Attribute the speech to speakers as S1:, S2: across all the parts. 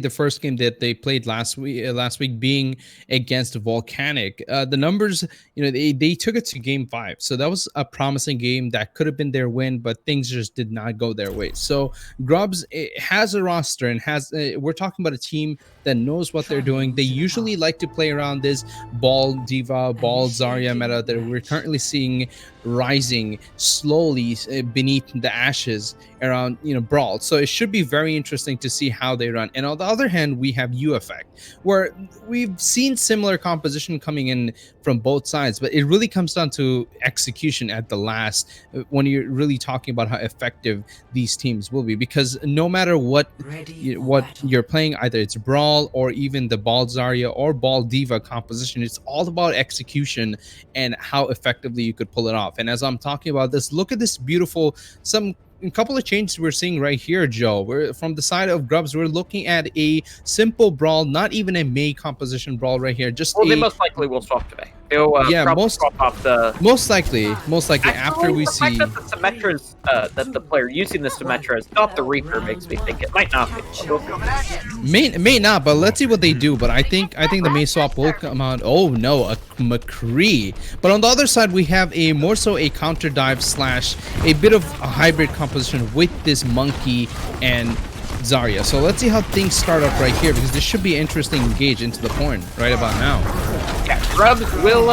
S1: the first game that they played last week being against Volcanic. The numbers, they took it to game 5, so that was a promising game that could have been their win, but things just did not go their way. So Grubs has a roster and has we're talking about a team that knows what they're doing. They usually like to play around this ball diva, ball Zarya meta that we're currently seeing rising slowly beneath the ashes around Brawl. So it should be very interesting to see how they run. And on the other hand, we have UEFCT, where we've seen similar composition coming in from both sides, but it really comes down to execution at the last when you're really talking about how effective these teams will be, because no matter what you're playing, either it's Brawl or even the Ball Zarya or Ball Diva composition, it's all about execution and how effectively you could pull it off. And as I'm talking about this, look at this beautiful a couple of changes we're seeing right here, Joe. We're from the side of Grubs, we're looking at a simple Brawl, not even a Mei composition Brawl right here. Just
S2: they most likely will swap today.
S1: Yeah, most likely after we see
S2: that the Symmetra's that the player using the Symmetra is not the Reaper makes me think it might not be.
S1: May not, but let's see what they do. But I think the Mei swap will come out. Oh no, a McCree. But on the other side, we have a more so a counter dive slash a bit of a hybrid composition with this Monkey and Zarya. So let's see how things start up right here, because this should be an interesting engage into the point right about now.
S2: Yeah, Grubs will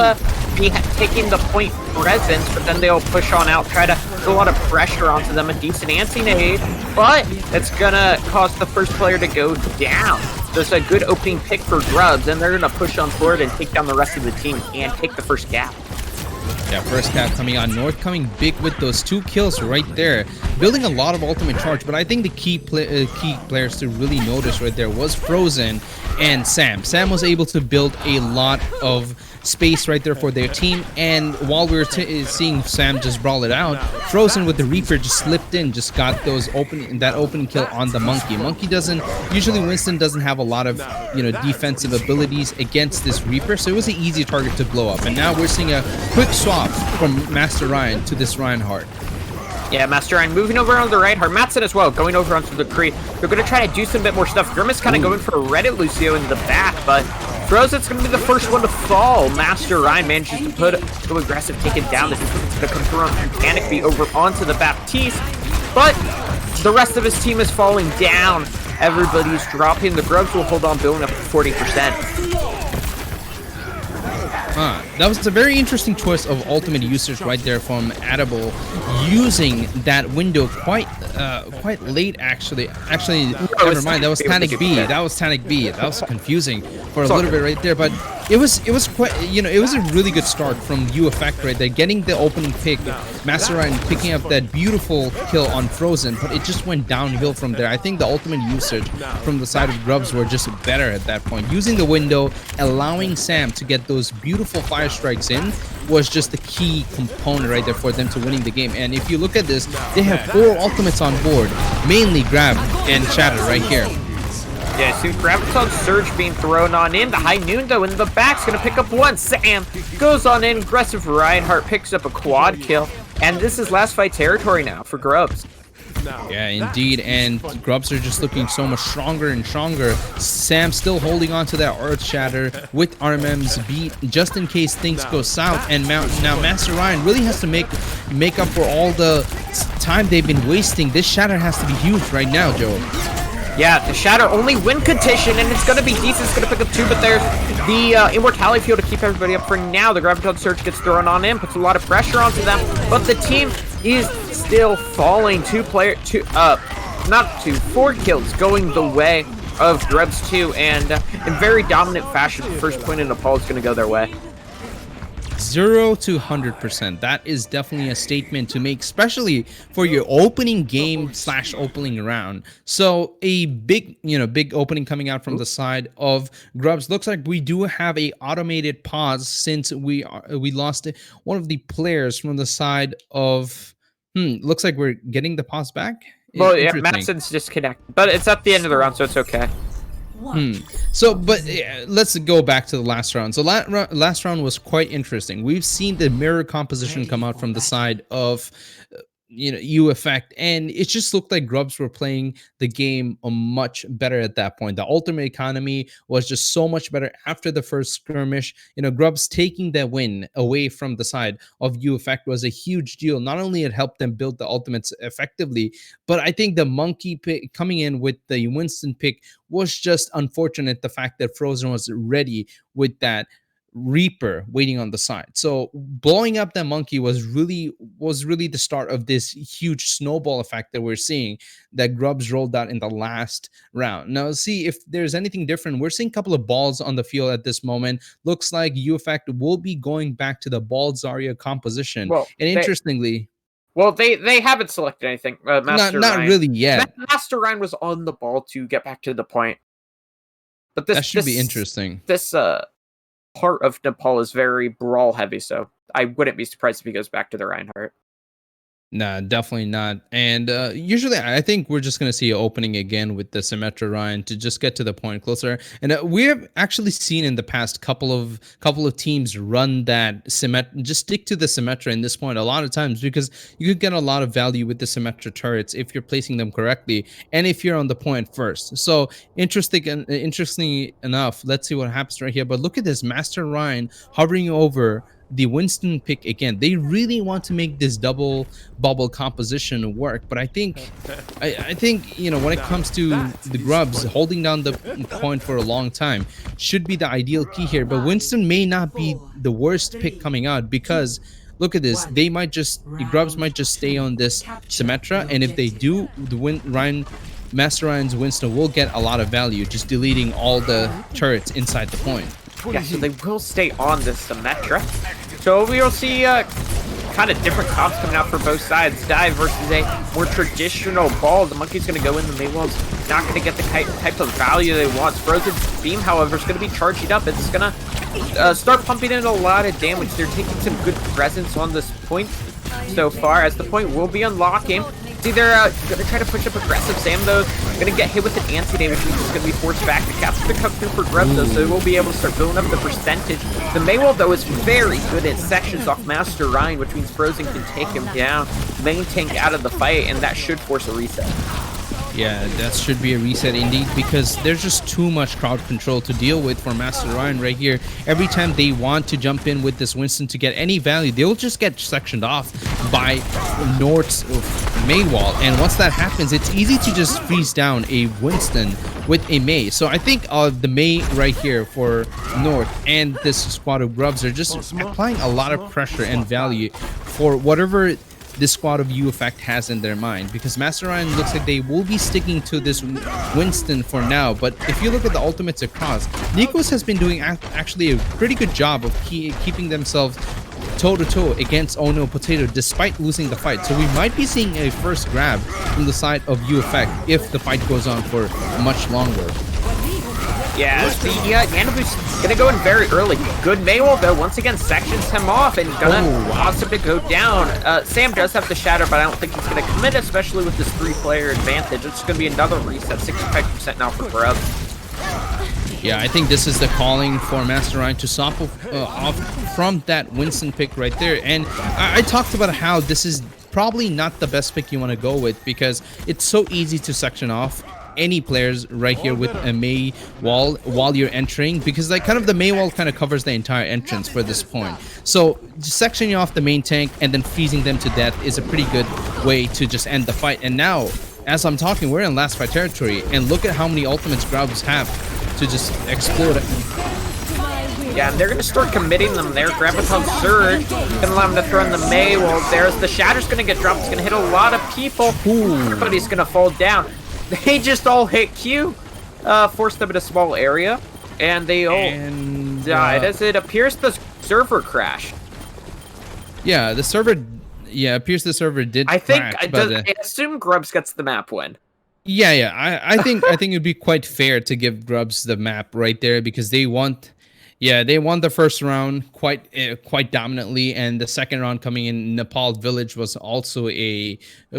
S2: be taking the point presence, but then they'll push on out, try to put a lot of pressure onto them, a decent anti-nade, but it's gonna cause the first player to go down. So it's a good opening pick for Grubs, and they're gonna push on forward and take down the rest of the team and take the first gap.
S1: Yeah, first cap coming on. North coming big with those 2 kills right there. Building a lot of ultimate charge, but I think the key players to really notice right there was Frozen and Sam. Sam was able to build a lot of space right there for their team, and while we were seeing Sam just brawl it out, Frozen with the Reaper just slipped in, just got that open kill on the Monkey. Winston doesn't have a lot of defensive abilities against this Reaper, so it was an easy target to blow up. And now we're seeing a quick swap from Master Ryan to this Reinhardt.
S2: Yeah, Master Ryan moving over on the right. Matson as well, going over onto the Kree. They're going to try to do some bit more stuff. Grimace kind of going for a Reddit Lucio in the back, but Frozen's going to be the first one to fall. Master Ryan manages to go aggressive, take it down. This is going to come through on Panic over onto the Baptiste, but the rest of his team is falling down. Everybody's dropping. The Grubs will hold on, building up to 40%.
S1: That was a very interesting choice of ultimate usage right there from Adable, using that window quite late actually. Never mind, that was Tanic B. That was confusing for a little bit right there, but it was quite, it was a really good start from UEFCT right there, getting the opening pick, Master Ryan picking up that beautiful kill on Frozen, but it just went downhill from there. I think the ultimate usage from the side of Grubs were just better at that point. Using the window, allowing Sam to get those beautiful fire strikes in was just the key component right there for them to winning the game. And if you look at this, they have 4 ultimates on board, mainly Grab and Shatter right here.
S2: Yeah, so Graviton Surge being thrown on in. The High Noon, though, in the back's going to pick up one. Sam goes on in. Aggressive Reinhardt picks up a quad kill. And this is last fight territory now for Grubs.
S1: Yeah, indeed, and Grubs are just looking so much stronger and stronger. Sam still holding on to that Earth Shatter with RMM's beat just in case things go south. And now Master Ryan really has to make up for all the time they've been wasting. This Shatter has to be huge right now, Joe.
S2: Yeah, the Shatter only win condition, and it's going to be decent. It's going to pick up 2, but there's the Immortality Field to keep everybody up for now. The Graviton Surge gets thrown on in, puts a lot of pressure onto them, but the team is still falling. 4 kills going the way of Grubs 2, and in very dominant fashion, the first point in Nepal is going to go their way.
S1: 0 to 100%. That is definitely a statement to make, especially for your opening game / opening round. So a big opening coming out from the side of Grubs. Looks like we do have a automated pause since we lost one of the players from the side of. Looks like we're getting the pause back.
S2: Well, yeah, Matson's disconnected, but it's at the end of the round, so it's okay.
S1: So, but let's go back to the last round. So last round was quite interesting. We've seen the mirror composition come out from the side of UEFCT, and it just looked like Grubs were playing the game much better at that point. The ultimate economy was just so much better after the first skirmish. Grubs taking that win away from the side of UEFCT was a huge deal. Not only it helped them build the ultimates effectively, but I think the monkey pick coming in with the Winston pick was just unfortunate. The fact that Frozen was ready with that Reaper waiting on the side. So blowing up that monkey was really the start of this huge snowball effect that we're seeing that Grubs rolled out in the last round. Now see if there's anything different. We're seeing a couple of balls on the field at this moment. Looks like UEFCT will be going back to the ball Zarya composition.
S2: Well,
S1: And interestingly,
S2: they haven't selected anything. Master
S1: not
S2: Ryan.
S1: really yet.
S2: Master Ryan was on the ball to get back to the point. But
S1: That should be interesting.
S2: This part of Nepal is very brawl heavy, so I wouldn't be surprised if he goes back to the Reinhardt.
S1: Nah, definitely not. And usually, I think we're just gonna see an opening again with the Symmetra Ryan to just get to the point closer. And we have actually seen in the past couple of teams run that Symmetra, just stick to the Symmetra in this point a lot of times because you could get a lot of value with the Symmetra turrets if you're placing them correctly and if you're on the point first. So interestingly enough, let's see what happens right here. But look at this, Master Ryan hovering over the Winston pick again. They really want to make this double bubble composition work, but I think when it comes to the Grubs, holding down the point for a long time should be the ideal key here. But Winston may not be the worst pick coming out because look at this. The Grubs might just stay on this Symmetra, and if they do, Master Ryan's Winston will get a lot of value just deleting all the turrets inside the point.
S2: Yeah, so they will stay on this Symmetra. So we will see kind of different comps coming out for both sides. Dive versus a more traditional ball. The monkey's going to go in. The Maywell's not going to get the type of value they want. Frozen Beam, however, is going to be charging up. It's going to start pumping in a lot of damage. They're taking some good presence on this point so far, as the point will be unlocking. See, they're going to try to push up aggressive. Sam, though, going to get hit with an anti-damage, which is going to be forced back. The cap's going to come through for Grubs, though, so we'll be able to start building up the percentage. The Maywell, though, is very good at sections off Master Ryan, which means Frozen can take him down, main tank out of the fight, and that should force a reset.
S1: Yeah, that should be a reset indeed, because there's just too much crowd control to deal with for Master Ryan right here. Every time they want to jump in with this Winston to get any value, they'll just get sectioned off by North's Maywall. And once that happens, it's easy to just freeze down a Winston with a Mei. So I think the Mei right here for North and this squad of Grubs are just applying a lot of pressure and value for whatever this squad of UEFCT has in their mind, because Master Ryan looks like they will be sticking to this Winston for now. But if you look at the ultimates across, Nikos has been doing actually a pretty good job of keeping themselves toe-to-toe against Ono Potato despite losing the fight. So we might be seeing a first grab from the side of UEFCT if the fight goes on for much longer.
S2: Yeah, the Nanobu's gonna go in very early. Good Maywell, though, once again sections him off and gonna cause him to go down. Sam does have the Shatter, but I don't think he's gonna commit, especially with this 3-player advantage. It's gonna be another reset, 65% now for Grubs.
S1: Yeah, I think this is the calling for Master Ryan to stop off from that Winston pick right there. And I talked about how this is probably not the best pick you want to go with, because it's so easy to section off any players right here with a Mei wall while you're entering, because like kind of the Mei wall kind of covers the entire entrance for this point. So just sectioning off the main tank and then freezing them to death is a pretty good way to just end the fight. And now, as I'm talking, we're in last fight territory, and look at how many ultimates Grubs have to just explode it.
S2: Yeah, and they're gonna start committing them there. Graviton Surge, gonna allow him to throw in the Mei. Well, there's the Shatter's gonna get dropped. It's gonna hit a lot of people. Everybody's gonna fall down. They just all hit Q, forced them in a small area, and they all died. As it appears the server crashed.
S1: Yeah, the server. Yeah, appears the server did.
S2: I think
S1: crash,
S2: I assume Grubs gets the map win.
S1: Yeah. I think it'd be quite fair to give Grubs the map right there, because they won the first round quite dominantly, and the second round coming in Nepal Village was also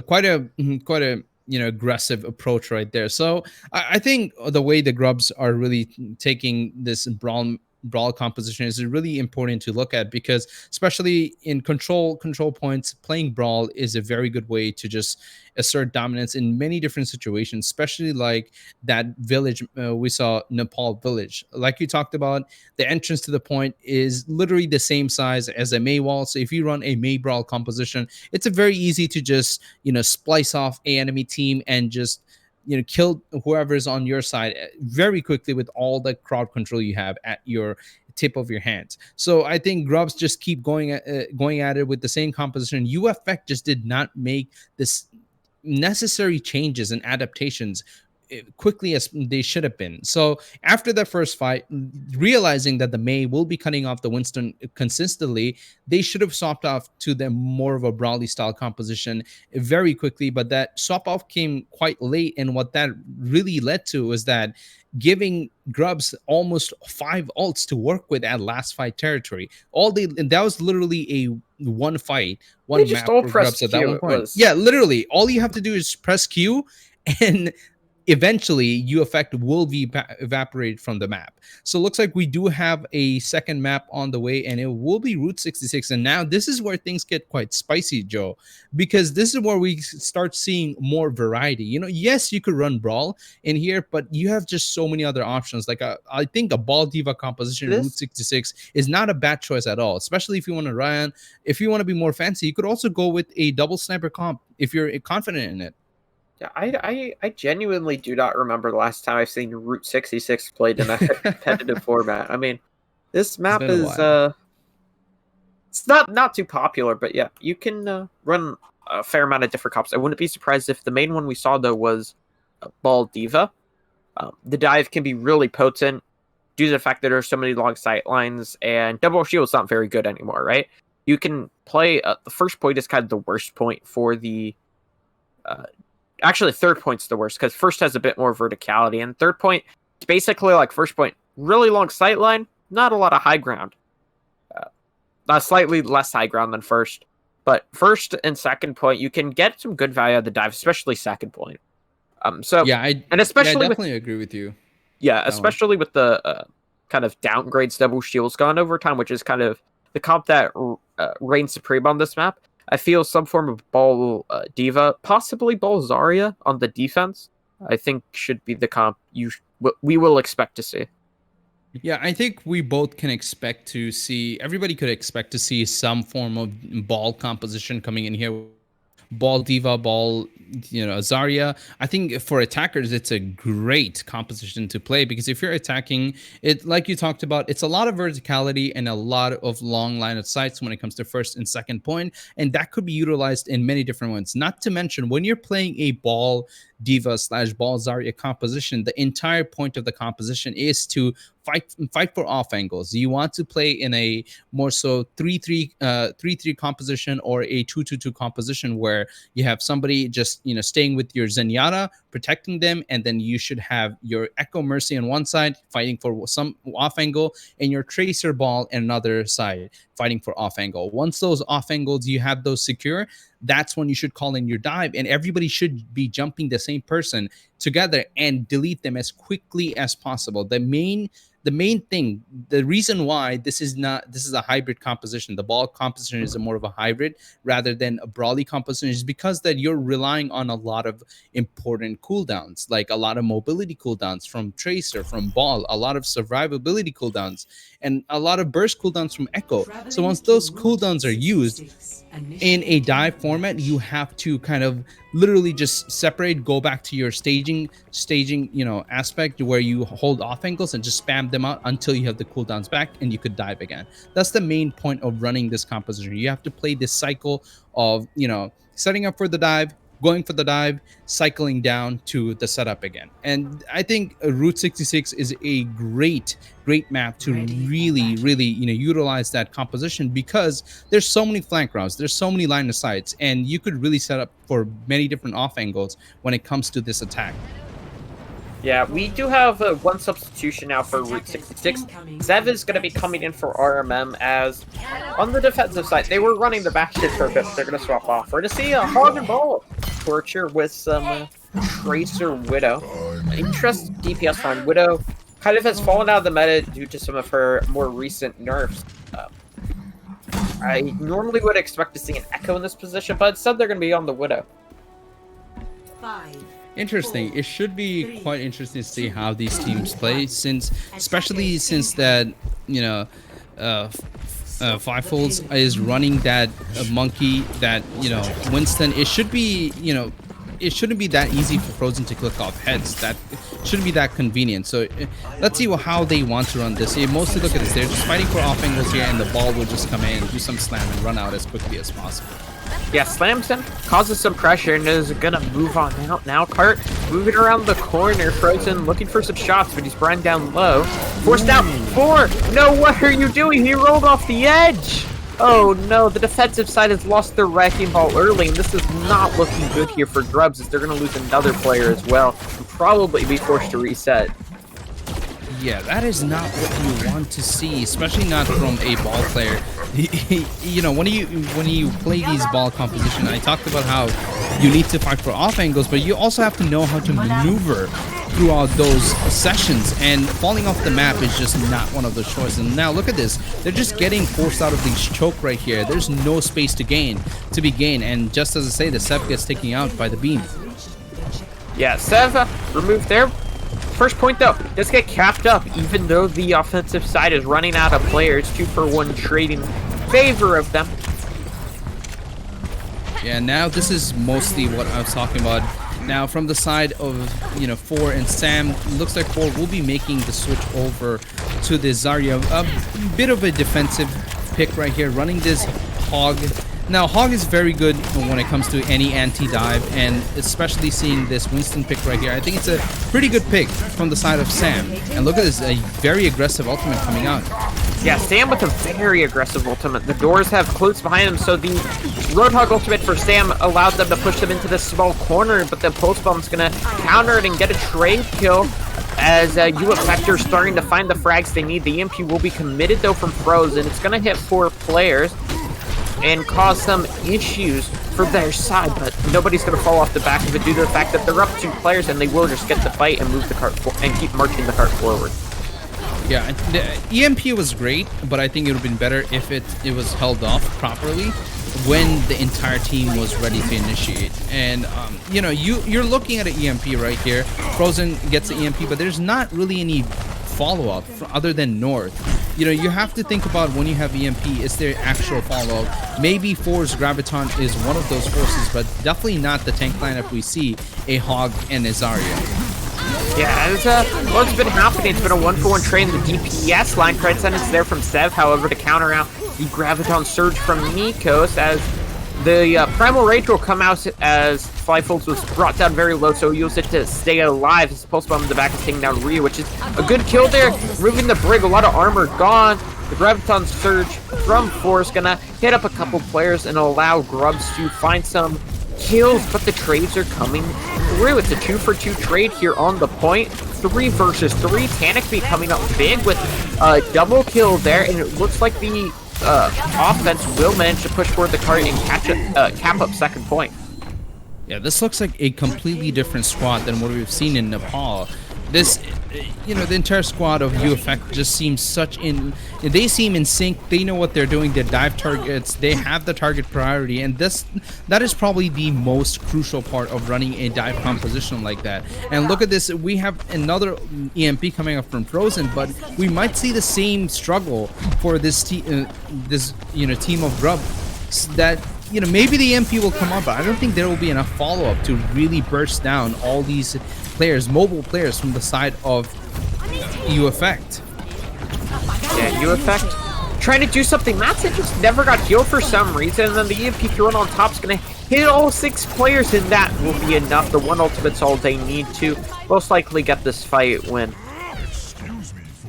S1: quite a aggressive approach right there. So I think the way the Grubs are really taking this brawl brawl composition is really important to look at, because especially in control points, playing brawl is a very good way to just assert dominance in many different situations, especially like that village we saw, Nepal village. Like you talked about, the entrance to the point is literally the same size as a May wall. So if you run a May brawl composition, it's a very easy to just, splice off a enemy team and just, kill whoever's on your side very quickly with all the crowd control you have at your tip of your hands. So I think Grubs just keep going at it with the same composition. UEFCT just did not make this necessary changes and adaptations quickly as they should have been. So after that first fight, realizing that the May will be cutting off the Winston consistently, they should have swapped off to the more of a Brawley style composition very quickly. But that swap off came quite late, and what that really led to was that giving Grubs almost 5 ults to work with at last fight territory. That was literally a one fight, one
S2: They
S1: map
S2: just all
S1: for
S2: pressed
S1: Grubs at that
S2: Q.
S1: one
S2: It
S1: point.
S2: was...
S1: Yeah, literally, all you have to do is press Q, and eventually UEFCT will be evaporated from the map. So it looks like we do have a second map on the way, and it will be Route 66. And now this is where things get quite spicy, Joe, because this is where we start seeing more variety. Yes, you could run Brawl in here, but you have just so many other options. Like I think a Ball Diva composition Route 66 is not a bad choice at all, especially if you want to run. If you want to be more fancy, you could also go with a double sniper comp if you're confident in it.
S2: Yeah, I genuinely do not remember the last time I've seen Route 66 played in a competitive format. I mean, this map is it's not too popular, but yeah, you can run a fair amount of different comps. I wouldn't be surprised if the main one we saw though was Ball Diva. The dive can be really potent due to the fact that there are so many long sight lines, and double shield's not very good anymore, right? You can play the first point is kind of the worst point for the. Actually, third point's the worst, because first has a bit more verticality, and third point is basically like first point. Really long sight line, not a lot of high ground. Slightly less high ground than first. But first and second point, you can get some good value out of the dive, especially second point.
S1: I definitely agree with you.
S2: Yeah, especially with the kind of downgrades double shields gone over time, which is kind of the comp that reigns supreme on this map. I feel some form of Ball Diva, possibly Ball Zarya on the defense, I think should be the comp we will expect to see.
S1: Yeah, I think we both can expect to see, everybody could expect to see some form of ball composition coming in here. Ball Diva, Ball, Zarya. I think for attackers, it's a great composition to play, because if you're attacking it, like you talked about, it's a lot of verticality and a lot of long line of sights when it comes to first and second point, and that could be utilized in many different ones. Not to mention, when you're playing a Ball Diva / Ball Zarya composition, the entire point of the composition is to fight for off angles. You want to play in a more so 3-3 composition, or a 2-2-2 composition, where you have somebody just staying with your Zenyatta, protecting them, and then you should have your Echo Mercy on one side fighting for some off angle, and your Tracer Ball on another side fighting for off angle. Once those off angles you have those secure, that's when you should call in your dive, and everybody should be jumping the same person together and delete them as quickly as possible. The main thing, the reason why this is a hybrid composition, the ball composition is more of a hybrid rather than a brawly composition, is because that you're relying on a lot of important cooldowns, like a lot of mobility cooldowns from Tracer, from Ball, a lot of survivability cooldowns, and a lot of burst cooldowns from Echo. So once those cooldowns are used in a dive format, you have to kind of literally just separate, go back to your staging aspect, where you hold off angles and just spam them out until you have the cooldowns back and you could dive again. That's the main point of running this composition. You have to play this cycle of setting up for the dive, going for the dive, cycling down to the setup again. And I think Route 66 is a great map to really utilize that composition, because there's so many flank routes, there's so many line of sights, and you could really set up for many different off angles when it comes to this attack.
S2: Yeah, we do have one substitution now for Route 66. Zev is going to be coming in for RMM, as on the defensive side, they were running the Bastion for a bit, but they're going to swap off. We're going to see a Hog and Ball Torture with some Tracer Widow. Interest DPS on Widow. kind of has fallen out of the meta due to some of her more recent nerfs. I normally would expect to see an Echo in this position, but instead they're going to be on the Widow.
S1: Interesting. It should be quite interesting to see how these teams play, especially since that, you know, Fivefolds is running that monkey, that, you know, Winston. It should be, you know, it shouldn't be that easy for Frozen to click off heads. That shouldn't be that convenient. So let's see how they want to run this. You mostly look at this. They're just fighting for off angles here, and the ball will just come in, do some slam, and run out as quickly as possible.
S2: Yeah, slams him, causes some pressure, and is gonna move on out now. Cart moving around the corner. Frozen looking for some shots, but he's running down low. Forced out. 4. No, what are you doing? He rolled off the edge. Oh no, the defensive side has lost their wrecking ball early, and this is not looking good here for Grubs, as they're gonna lose another player as well, and probably be forced to reset.
S1: Yeah, that is not what you want to see, especially not from a ball player. You know, when you play these ball composition, I talked about how you need to fight for off angles, but you also have to know how to maneuver throughout those sessions, and falling off the map is just not one of those choices. And now look at this, they're just getting forced out of these choke right here. There's no space to be gained, and just as I say, the Sev gets taken out by the beam.
S2: Yeah, Sev removed there. First point though, does get capped up, even though the offensive side is running out of players. 2-for-1 trade in favor of them.
S1: Yeah, now this is mostly what I was talking about. Now from the side of, you know, 4 and Sam, looks like 4 will be making the switch over to the Zarya. A bit of a defensive pick right here, running this Hog. Now, Hog is very good when it comes to any anti-dive, and especially seeing this Winston pick right here, I think it's a pretty good pick from the side of Sam. And look at this, a very aggressive ultimate coming out.
S2: Yeah, Sam with a very aggressive ultimate. The doors have closed behind him, so the Roadhog ultimate for Sam allowed them to push them into this small corner, but the Pulse Bomb's gonna counter it and get a trade kill as UEFCT are starting to find the frags they need. The EMP will be committed though from Frozen. It's gonna hit 4 players and cause some issues for their side, but nobody's going to fall off the back of it due to the fact that they're up 2 players, and they will just get the fight and move the cart and keep marching the cart forward.
S1: Yeah, the EMP was great, but I think it would have been better if it was held off properly when the entire team was ready to initiate. And you know, you're looking at an EMP right here. Frozen gets the EMP, but there's not really any follow-up other than North. You know, you have to think about when you have EMP, is there actual follow-up? Maybe 4's Graviton is one of those forces, but definitely not the tank lineup we see, a Hog and a Zarya.
S2: Yeah, it's what's been happening. It's been a 1-for-1 trade in the DPS line. Credit sentence there from Sev, however, to counter out the Graviton surge from Nikos, as the Primal Rage will come out as Fivefolds was brought down very low, so he'll use it to stay alive. His Pulse Bomb in the back is taking down Ryu, which is a good kill there. Removing the Brig, a lot of armor gone. The Graviton surge from 4 is gonna hit up a couple players and allow Grubs to find some kills, but the trades are coming through. It's a 2-for-2 trade here on the point. 3 versus 3. Tanic becoming up big with a double kill there, and it looks like the offense will manage to push forward the cart and cap up second point.
S1: Yeah, this looks like a completely different squad than what we've seen in Nepal. This, you know, the entire squad of UEFCT just seems they seem in sync. They know what they're doing. They dive targets. They have the target priority, and that is probably the most crucial part of running a dive composition like that. And look at this. We have another EMP coming up from Frozen, but we might see the same struggle for this team of Grubs. That, you know, maybe the EMP will come up, but I don't think there will be enough follow-up to really burst down all these players, mobile players from the side of UEFCT.
S2: Yeah, UEFCT trying to do something. Matson just never got healed for some reason, and then the EMP thrown on top is going to hit all 6 players, and that will be enough. The 1 ultimate's all they need to most likely get this fight win.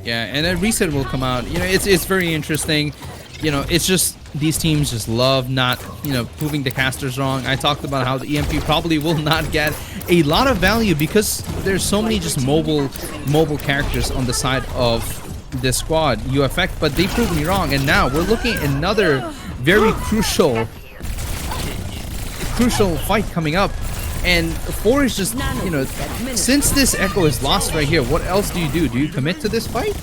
S1: Yeah, and then reset will come out. You know, it's very interesting. You know, it's just these teams just love not, you know, proving the casters wrong. I talked about how the EMP probably will not get a lot of value because there's so many just mobile characters on the side of this squad, UEFCT, but they proved me wrong. And now we're looking at another very crucial fight coming up. And 4 is just, since this Echo is lost right here, what else do you do? Do you commit to this fight?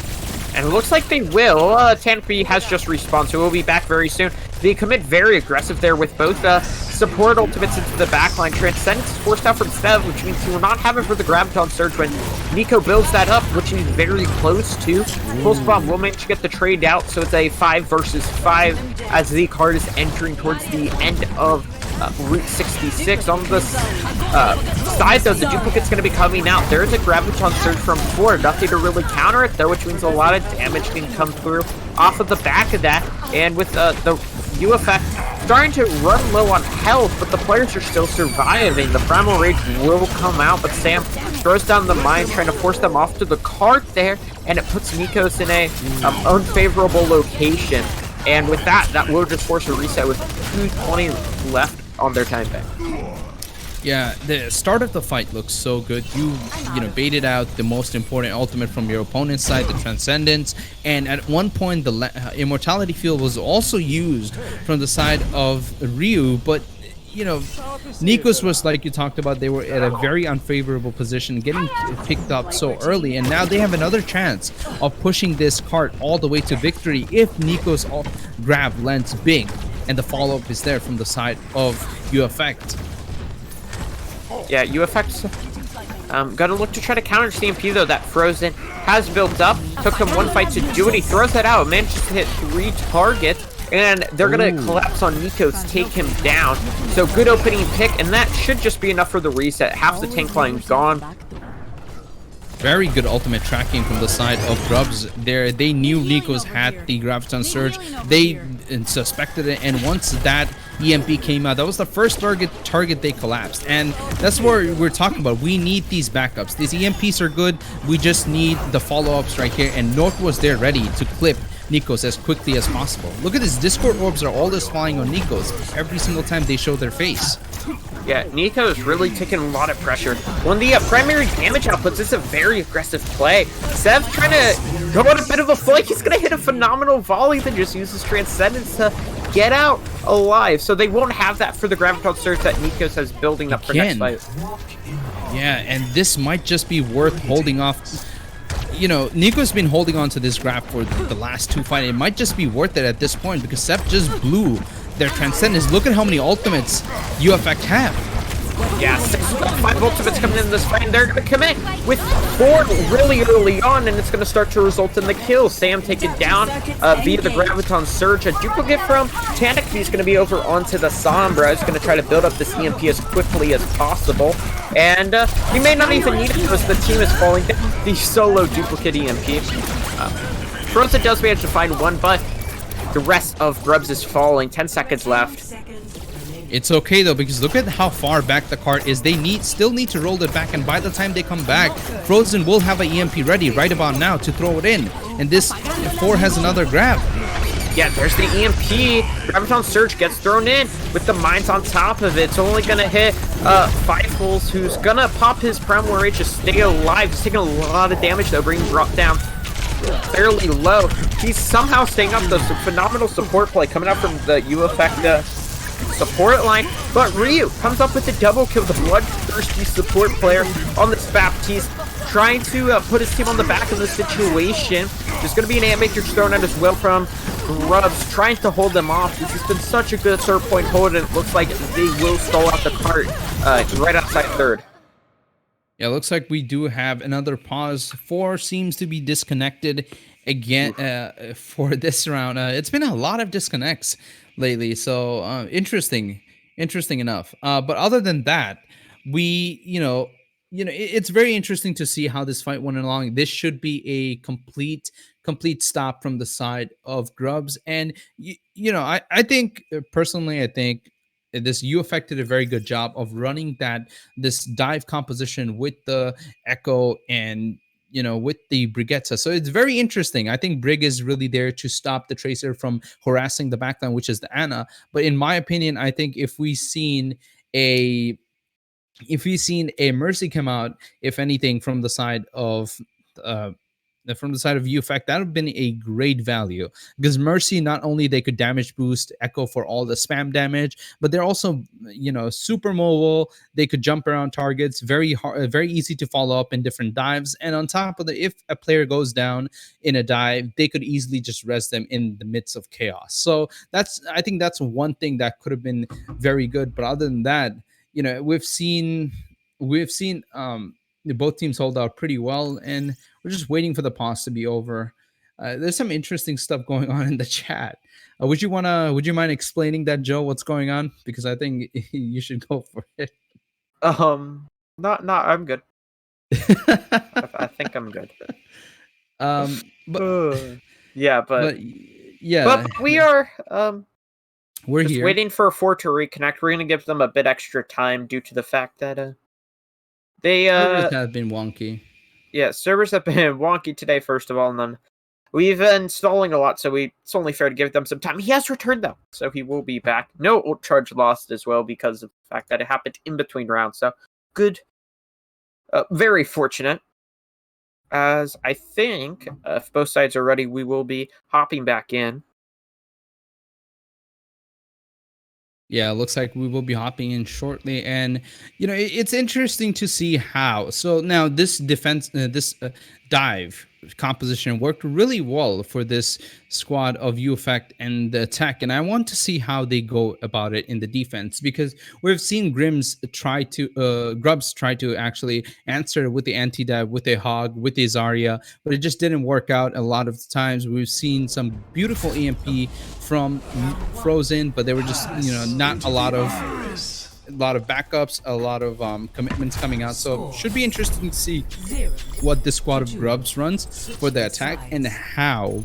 S2: And it looks like they will. Tanpy has just respawned, so we'll be back very soon. They commit very aggressive there with both support ultimates into the backline. Transcendence is forced out from Sev, which means he will not have it for the Graviton Surge when Nico builds that up, which he's very close to. Pulse Bomb will manage to get the trade out, so it's a 5 versus 5 as the card is entering towards the end of Route 66. On the side, though, the duplicate's going to be coming out. There's a Graviton Surge from 4. Nothing to really counter it, though, which means a lot of damage can come through off of the back of that. And with the UEFCT starting to run low on health, but the players are still surviving. The Primal Rage will come out, but Sam throws down the mine, trying to force them off to the cart there, and it puts Nikos in a unfavorable location. And with that will just force a reset with 2:20 left on their time bank.
S1: Yeah, the start of the fight looks so good. You baited out the most important ultimate from your opponent's side, the Transcendence, and at one point the Immortality Field was also used from the side of Ryu, but Nikos was, like you talked about, they were at a very unfavorable position, getting picked up so early, and now they have another chance of pushing this cart all the way to victory if Nikos grab lands big, and the follow-up is there from the side of UEFCT.
S2: Yeah, UEFCT's gonna look to try to counter CMP, though. That Frozen has built up. Took him one fight to do it. He throws that out, manages to hit 3 targets, and they're gonna collapse on Nikos, take him down. So good opening pick, and that should just be enough for the reset. Half the tank line gone.
S1: Very good ultimate tracking from the side of Grubs there. They knew Nikos had the Graviton Surge. They suspected it, and once that EMP came out, that was the first target they collapsed. And that's what we're talking about. We need these backups. These EMPs are good. We just need the follow-ups right here, and North was there ready to clip Nikos as quickly as possible. Look at this. Discord orbs are all just flying on Nikos every single time they show their face.
S2: Yeah, Nico is really taking a lot of pressure. One of the primary damage outputs is a very aggressive play. Sev trying to go on a bit of a flank. He's going to hit a phenomenal volley, then just uses Transcendence to get out alive. So they won't have that for the Graviton Surge that Nikos has building up for next fight.
S1: Yeah, and this might just be worth holding off. Nico's been holding on to this grab for the last 2 fights. It might just be worth it at this point because Sev just blew their Transcendence. Look at how many ultimates UEFCT have.
S2: Yeah, 5 ultimates coming in this fight, and they're going to commit with 4 really early on, and it's going to start to result in the kill. Sam taken down via the Graviton Surge. A duplicate from Tanik is going to be over onto the Sombra. He's going to try to build up this EMP as quickly as possible, and he may not even need it because the team is falling down. The solo duplicate EMP. Frozen does manage to find one, but the rest of Grubs is falling. 10 seconds left.
S1: It's okay though, because look at how far back the cart is. They still need to roll it back, and by the time they come back, Frozen will have an EMP ready right about now to throw it in. And this 4 has another grab.
S2: Yeah, there's the EMP. Graviton Surge gets thrown in with the mines on top of it. It's only gonna hit Fightfuls, who's gonna pop his Primal Rage to stay alive. He's taking a lot of damage though, being brought down fairly low. He's somehow staying up. The phenomenal support play coming out from the UEFCT support line, but Ryu comes up with a double kill, the bloodthirsty support player on this Baptiste, trying to put his team on the back of the situation. There's going to be an Ant Matrix thrown out as well from Grubs, trying to hold them off. This has been such a good third point hold, and it looks like they will stall out the cart right outside third.
S1: Yeah, it looks like we do have another pause. 4 seems to be disconnected again for this round. It's been a lot of disconnects lately, so interesting enough. But other than that, we it's very interesting to see how this fight went along. This should be a complete stop from the side of Grubs, and I think personally, I think this UEFCT did a very good job of running this dive composition with the Echo and with the Brigitte. So it's very interesting. I think Brig is really there to stop the Tracer from harassing the backline, which is the Ana. But in my opinion, I think if we've seen a Mercy come out, if anything, from the side of from the side of UEFCT, that would have been a great value because Mercy, not only they could damage boost Echo for all the spam damage, but they're also, super mobile. They could jump around targets, very hard, very easy to follow up in different dives. And on top of that, if a player goes down in a dive, they could easily just res them in the midst of chaos. So I think that's one thing that could have been very good. But other than that, we've seen both teams hold out pretty well, and we're just waiting for the pause to be over. There's some interesting stuff going on in the chat. Would you mind explaining that, Joe? What's going on? Because I think you should go for it.
S2: Not. I'm good. I think I'm good. Yeah, but we are
S1: we're
S2: just
S1: here
S2: waiting for 4 to reconnect. We're gonna give them a bit extra time due to the fact that
S1: servers have been wonky.
S2: Yeah, servers have been wonky today, first of all, and then we've been installing a lot, so it's only fair to give them some time. He has returned, though, so he will be back. No ult charge lost as well because of the fact that it happened in between rounds, so good. Very fortunate. As I think, if both sides are ready, we will be hopping back in.
S1: Yeah, it looks like we will be hopping in shortly, and it's interesting to see how. So now this dive composition worked really well for this squad of UEFCT and the attack, and I want to see how they go about it in the defense, because we've seen Grubs try to actually answer with the anti-dive, with a hog, with the Zarya, but it just didn't work out a lot of the times. We've seen some beautiful EMP from Frozen, but they were just not a lot of backups, a lot of commitments coming out. So should be interesting to see what this squad of Grubs runs for the attack and how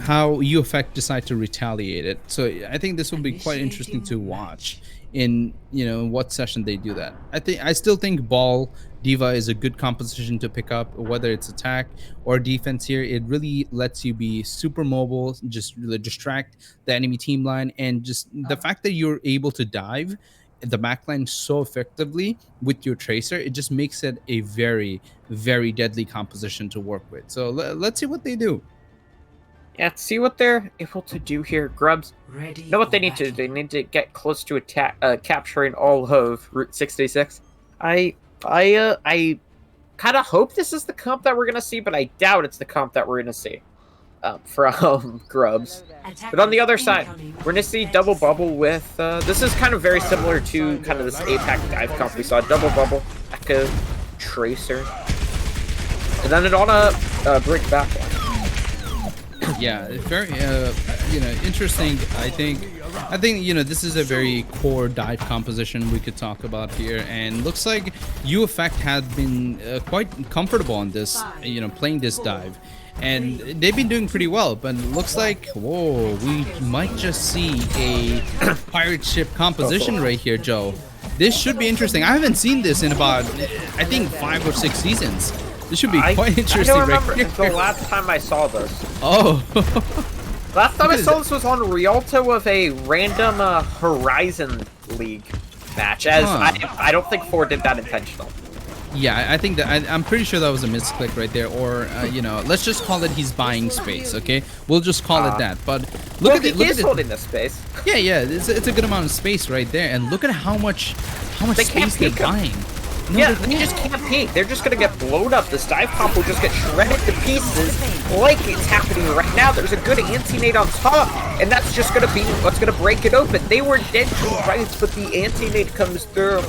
S1: UEFCT decide to retaliate it. So I think this will be quite interesting to watch in what session they do that. I still think Ball Diva is a good composition to pick up, whether it's attack or defense here. It really lets you be super mobile, just really distract the enemy team line, and just the fact that you're able to dive the backline so effectively with your tracer, it just makes it a very, very deadly composition to work with. So let's see what they do.
S2: Yeah, see what they're able to do here. Grubs know what they need to do. They need to get close to capturing all of Route 66. I kind of hope this is the comp that we're going to see, but I doubt it's the comp that we're going to see from Grubs. But on the other side, we're going to see Double Bubble with... this is kind of very similar to kind of this APAC dive comp we saw. Double Bubble, Echo, Tracer, and then it on a brick backline.
S1: Yeah, it's very interesting. I think this is a very core dive composition we could talk about here, and looks like UEFCT had been quite comfortable on this, playing this dive, and they've been doing pretty well. But it looks like, whoa, we might just see a pirate ship composition right here, Joe. This should be interesting. I haven't seen this in about, I think, 5 or 6 seasons. This should be quite interesting.
S2: I don't remember the last time I saw this.
S1: Oh.
S2: Last time I saw this was on Rialto of a random Horizon League match. I don't think 4 did that intentional.
S1: Yeah, I think that I'm pretty sure that was a misclick right there, or let's just call it he's buying space. Okay, we'll just call it that. But look at it.
S2: He is holding this space.
S1: Yeah, it's a good amount of space right there, and look at how much space they're buying.
S2: No, yeah, they just can't peek. They're just gonna get blown up. This dive comp will just get shredded to pieces, like it's happening right now. There's a good anti-nade on top, and that's just gonna be what's gonna break it open. They were dead to rights, but the anti-nade comes through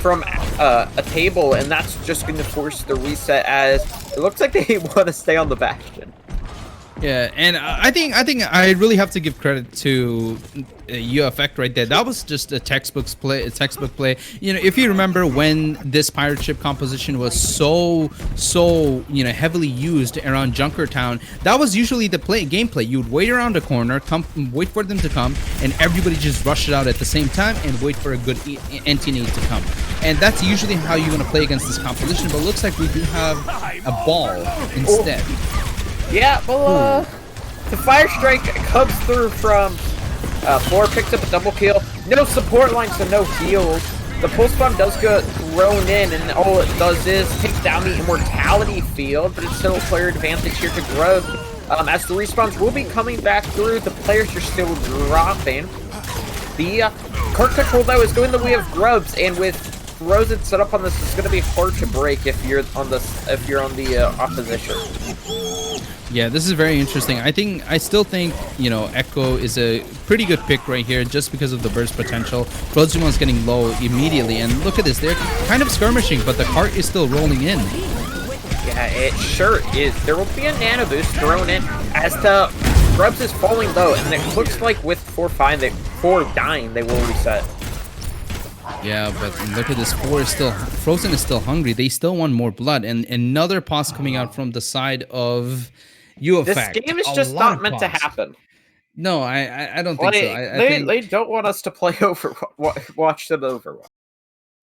S2: from a table, and that's just gonna force the reset. As it looks like they want to stay on the bastion.
S1: Yeah, and I think I really have to give credit to UEFCT right there. That was just a textbook play. If you remember when this pirate ship composition was so heavily used around Junkertown, that was usually the gameplay. You would wait around the corner, wait for them to come, and everybody just rush it out at the same time and wait for a good anti-nade to come. And that's usually how you're gonna play against this composition. But it looks like we do have a ball instead.
S2: Yeah, well, the Fire Strike comes through from 4, picks up a double kill. No support line, so no heals. The pulse bomb does get thrown in, and all it does is take down the immortality field, but it's still a player advantage here to Grubs. As the respawns will be coming back through, the players are still dropping. The cart control though is going the way of Grubs, and with Frozen set up on this, it's going to be hard to break if you're on the opposition.
S1: Yeah, this is very interesting. I still think, you know, Echo is a pretty good pick right here just because of the burst potential. Frozen's getting low immediately, and look at this, they're kind of skirmishing, but the cart is still rolling in.
S2: Yeah, it sure is. There will be a nano boost thrown in as the Grubs is falling low, and it looks like with 4 dying, they will reset.
S1: Yeah, but look at this. Frozen is still hungry. They still want more blood, and another pause coming out from the side of UEFCT.
S2: This game is just not meant to happen.
S1: No, I don't think so.
S2: They don't want us to play Overwatch them Overwatch.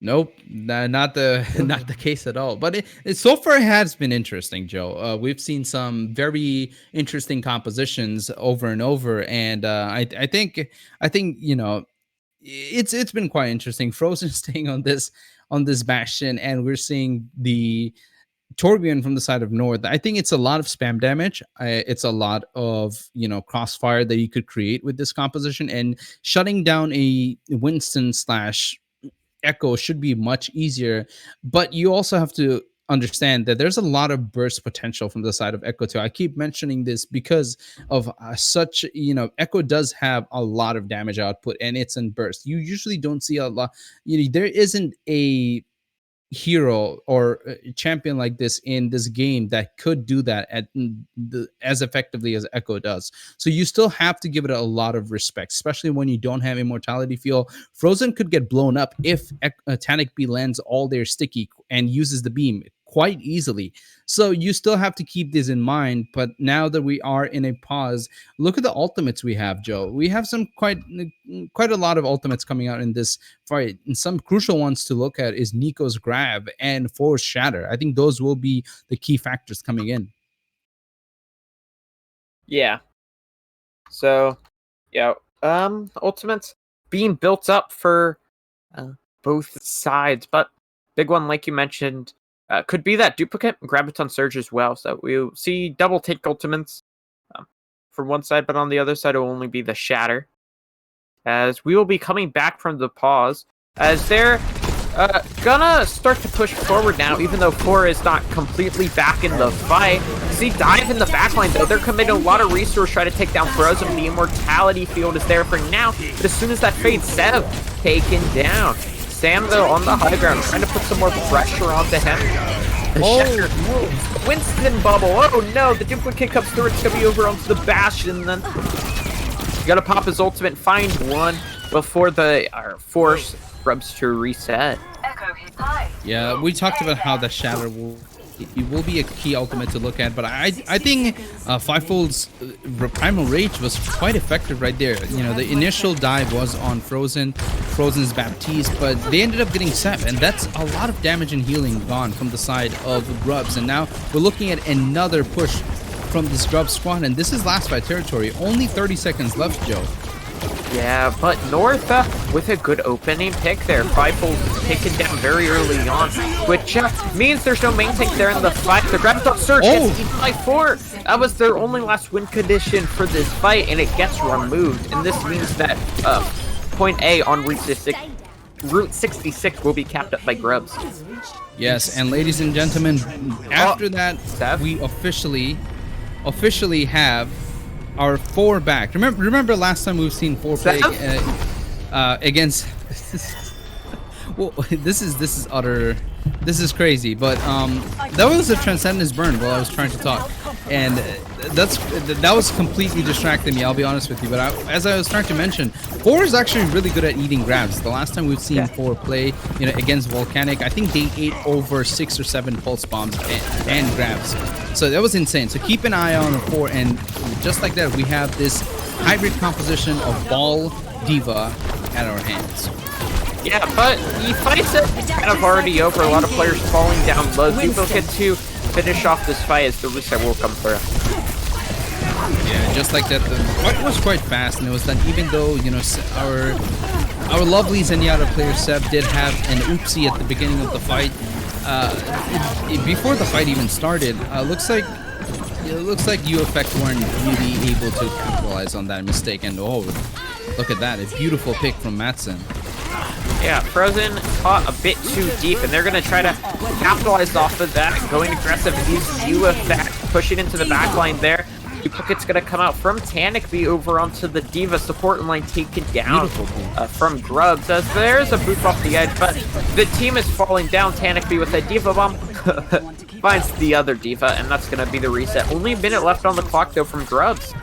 S1: Nope, not the case at all. But it so far has been interesting, Joe. We've seen some very interesting compositions over and over, and I think you know, it's been quite interesting. Frozen staying on this bastion, and we're seeing the Torbjorn from the side of North. I think it's a lot of spam damage. It's a lot of, you know, crossfire that you could create with this composition, and shutting down a Winston / Echo should be much easier. But you also have to understand that there's a lot of burst potential from the side of Echo too. I keep mentioning this because of such, you know, Echo does have a lot of damage output, and it's in burst. You usually don't see a lot. You know, there isn't a hero or a champion like this in this game that could do that as effectively as Echo does. So you still have to give it a lot of respect, especially when you don't have immortality fuel. Frozen could get blown up if Tanic B lands all their sticky and uses the beam quite easily. So you still have to keep this in mind. But now that we are in a pause, look at the ultimates we have, Joe. We have some quite a lot of ultimates coming out in this fight. And some crucial ones to look at is Nico's grab and Force Shatter. I think those will be the key factors coming in.
S2: Yeah. So, yeah. Ultimates being built up for both sides, but big one, like you mentioned, could be that duplicate Graviton Surge as well. So we'll see double take ultimates from one side, but on the other side it will only be the Shatter. As we will be coming back from the pause, as they're gonna start to push forward now, even though 4 is not completely back in the fight. See Dive in the backline though, they're committing a lot of resource trying to take down Frozen. The immortality field is there for now, but as soon as that fades, Sev taken down. Sam, though, on the high ground, trying to put some more pressure onto him. The Shatter moves. Winston bubble. Oh no, the duplicate comes through. It's going to be over onto the Bastion. Then you got to pop his ultimate, find one before the force Grubs to reset.
S1: Yeah, we talked about how the Shatter will be a key ultimate to look at, but I think Fivefold's Primal Rage was quite effective right there. You know, the initial dive was on Frozen's Baptiste, but they ended up getting Sep, and that's a lot of damage and healing gone from the side of Grubs. And now we're looking at another push from this Grubs squad, and this is last fight territory. Only 30 seconds left, Joe.
S2: Yeah, but North with a good opening pick there. Fivefold taken down very early on, which means there's no main tank there in the fight. The Graviton Surge gets eaten by 4. That was their only last win condition for this fight, and it gets removed. And this means that point A on Route 66 will be capped up by Grubs.
S1: Yes, and ladies and gentlemen, after that, we officially have our 4 back. Remember last time we've seen 4 play against. Well, this is crazy, but that was a Transcendence burn while I was trying to talk, and that was completely distracting me. I'll be honest with you, but as I was trying to mention, 4 is actually really good at eating grabs. The last time we've seen 4 play, you know, against Volcanic, I think they ate over 6 or 7 pulse bombs and grabs. So that was insane. So keep an eye on 4, and just like that, we have this hybrid composition of Ball, Diva at our hands.
S2: Yeah, but the fight's kind of already over. A lot of players falling down low. Duplicate to finish off this fight as the reset will come through.
S1: Yeah, just like that. The fight was quite fast, and it was done even though our lovely Zenyatta player Seb did have an oopsie at the beginning of the fight. Before the fight even started, it looks like UEFCT weren't really able to capitalize on that mistake. And oh, look at that! A beautiful pick from Madsen.
S2: Yeah, Frozen caught a bit too deep, and they're going to try to capitalize off of that. Going aggressive is UEFCT, pushing into the back line there. Duplicate's going to come out from Tanikby over onto the D.Va support line, taken down from Grubs, as there's a boost off the edge, but the team is falling down. Tanikby with a D.Va bomb finds the other D.Va, and that's going to be the reset. Only a minute left on the clock, though, from Grubs.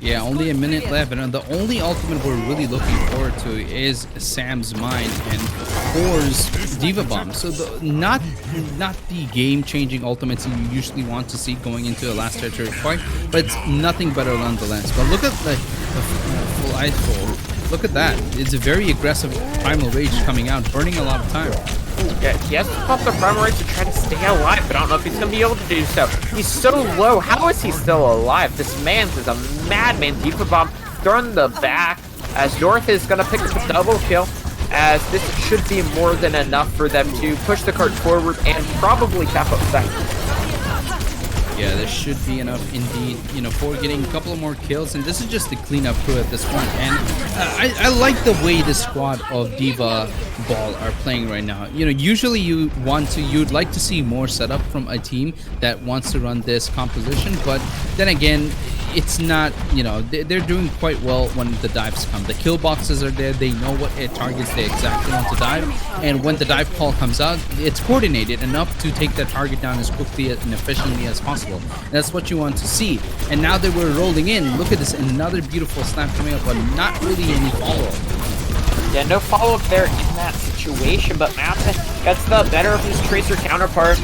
S1: Yeah, only a minute left, and the only ultimate we're really looking forward to is Sam's Mind and Thor's D.Va Bomb. So not the game-changing ultimates you usually want to see going into a last territory fight, but it's nothing better nonetheless. But look at the full ice roll. Look at that. It's a very aggressive Primal Rage coming out, burning a lot of time.
S2: Yeah, he has to pop the Primal Rage to try to stay alive, but I don't know if he's going to be able to do so. He's so low. How is he still alive? This man is a madman. D.Va Bomb thrown the back as North is going to pick up a double kill, as this should be more than enough for them to push the cart forward and probably cap up second.
S1: Yeah, this should be enough indeed, for getting a couple of more kills. And this is just the cleanup crew at this point. And I like the way the squad of D.Va Ball are playing right now. Usually you'd like to see more setup from a team that wants to run this composition. But then again, it's not, they're doing quite well when the dives come. The kill boxes are there. They know what targets they exactly want to dive. And when the dive call comes out, it's coordinated enough to take that target down as quickly and efficiently as possible. And that's what you want to see. And now that we're rolling in, look at this, another beautiful snap coming up, but not really any follow-up.
S2: Yeah, no follow-up there in that situation, but Madsen gets the better of his Tracer counterpart.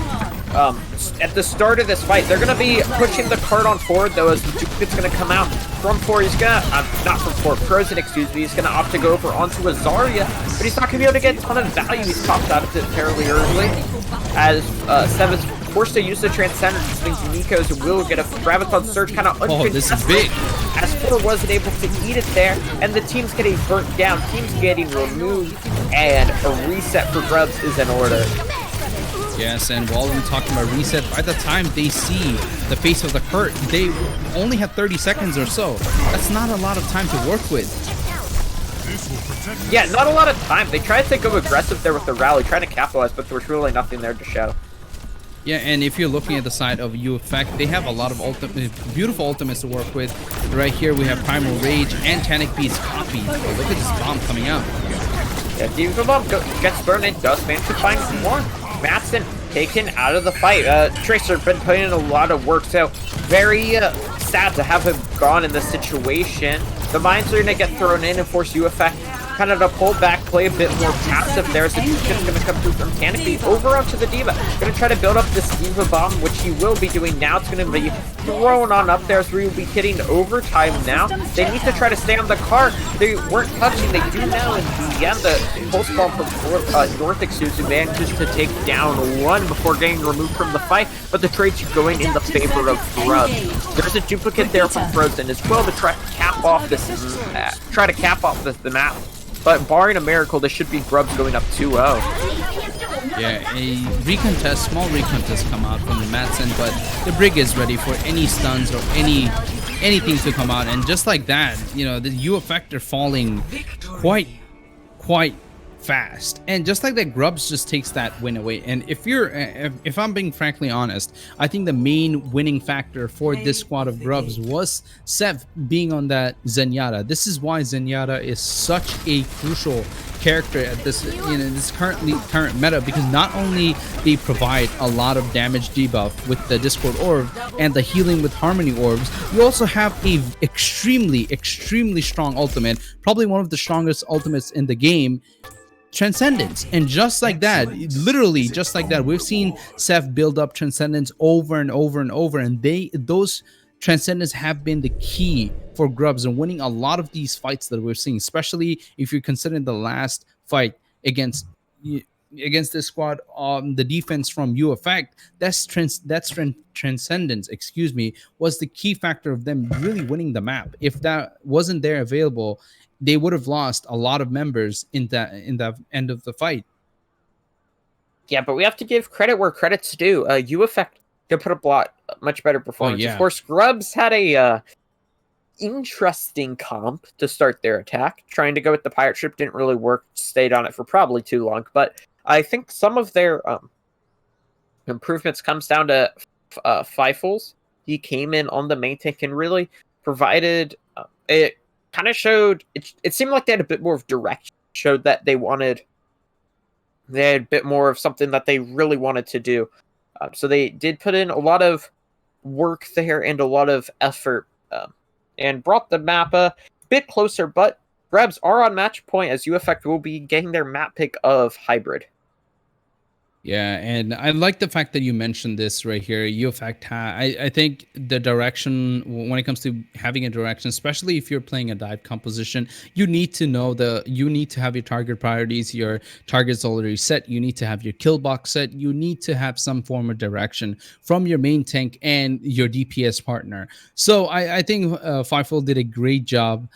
S2: At the start of this fight, they're going to be pushing the cart on forward, though, as the Duplicate's going to come out from 4. He's going to, not from 4, Frozen, excuse me. He's going to opt to go over onto a Zarya, but he's not going to be able to get a ton of value. He's popped out of it fairly early, as Sev is forced to use the Transcendence. This means Nico's will get a Graviton Surge kind of uncontested.
S1: Oh, this is big.
S2: As 4 wasn't able to eat it there, and the team's getting burnt down, team's getting removed, and a reset for Grubs is in order.
S1: Yes, and while we're talking about reset, by the time they see the face of the cart, they only have 30 seconds or so. That's not a lot of time to work with.
S2: Yeah, not a lot of time. They tried to go aggressive there with the rally, trying to capitalize, but there was really nothing there to show.
S1: Yeah, and if you're looking at the side of UEFCT, they have a lot of beautiful ultimates to work with. Right here, we have Primal Rage and Tanikby's copy. Oh, look at this bomb coming out.
S2: Yeah, D.Va Bomb gets burned and does manage to find more. Madsen taken out of the fight. Tracer been putting in a lot of work, so very sad to have him gone in this situation. The mines are going to get thrown in and force UEFCT kind of to pull back, play a bit more passive there. So he's just going to come through from Tanikby over onto the D.Va. Going to try to build up this D.Va Bomb, which he will be doing now. It's going to be thrown on up there, so we will be hitting overtime now. They need to try to stay on the cart. They weren't touching. They do now in the end. The pulse bomb from North Exuzu manages to take down 1 before getting removed from the fight, but the trade's going in the favor of Grubs. There's a duplicate there from Frozen as well to try to cap off this, the map. But barring a miracle, this should be Grubs going up 2-0.
S1: Yeah, a recontest, small recontest come out from Madsen, but the Brig is ready for any stuns or anything to come out. And just like that, the UEFCT are falling quite fast, and just like that, Grubs just takes that win away. And if I'm being frankly honest, I think the main winning factor for this squad of Grubs was Sev being on that Zenyatta. This is why Zenyatta is such a crucial character at this this current meta, because not only they provide a lot of damage debuff with the Discord Orb and the healing with Harmony Orbs, you also have a extremely strong ultimate, probably one of the strongest ultimates in the game, Transcendence. And just like that, literally just like that, we've seen Sev build up Transcendence over and over and over, and those Transcendence have been the key for Grubs and winning a lot of these fights that we're seeing, especially if you're considering the last fight against against this squad, the defense from UEFCT, transcendence, excuse me, was the key factor of them really winning the map. If that wasn't there available, they would have lost a lot of members in the end of the fight.
S2: Yeah, but we have to give credit where credit's due. UEFCT could put up a lot much better performance.
S1: yeah.
S2: Of course, Grubs had a interesting comp to start their attack. Trying to go with the pirate ship didn't really work. Stayed on it for probably too long. But I think some of their improvements comes down to Fifles. He came in on the main tank and really provided. It kind of showed. It seemed like they had a bit more of direction. Showed that they had a bit more of something that they really wanted to do. So they did put in a lot of work there and a lot of effort, and brought the map a bit closer. But Grubs are on match point, as UEFCT will be getting their map pick of Hybrid.
S1: Yeah, and I like the fact that you mentioned this right here. UEFCT, I think the direction, when it comes to having a direction, especially if you're playing a dive composition, you need to have your target priorities, your targets already set. You need to have your kill box set. You need to have some form of direction from your main tank and your DPS partner. So I think Firefall did a great job.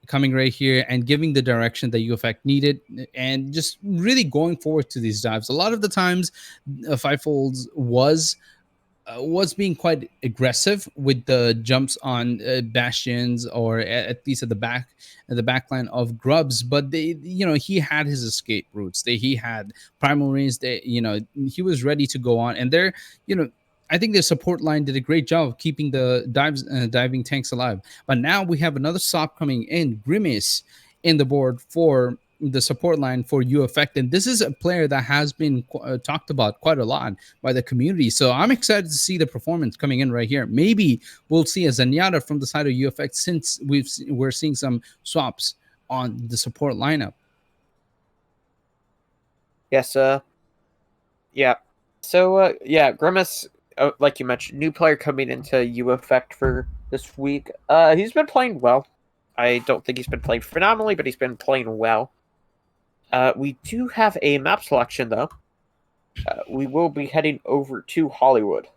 S1: Coming right here and giving the direction that UEFCT needed, and just really going forward to these dives. A lot of the times, Fivefolds was being quite aggressive with the jumps on bastions, or at least at the back line of Grubs. But he had his escape routes. He had primal range. He was ready to go on, and there, I think the support line did a great job of keeping the diving tanks alive. But now we have another SOP coming in, Grimace, in the board for the support line for UEFCT. And this is a player that has been talked about quite a lot by the community. So I'm excited to see the performance coming in right here. Maybe we'll see a Zenyatta from the side of UEFCT, since we're seeing some swaps on the support lineup.
S2: Yes, yeah. So, Grimace, like you mentioned, new player coming into UEFCT for this week. He's been playing well. I don't think he's been playing phenomenally, but he's been playing well. We do have a map selection, though. We will be heading over to Hollywood.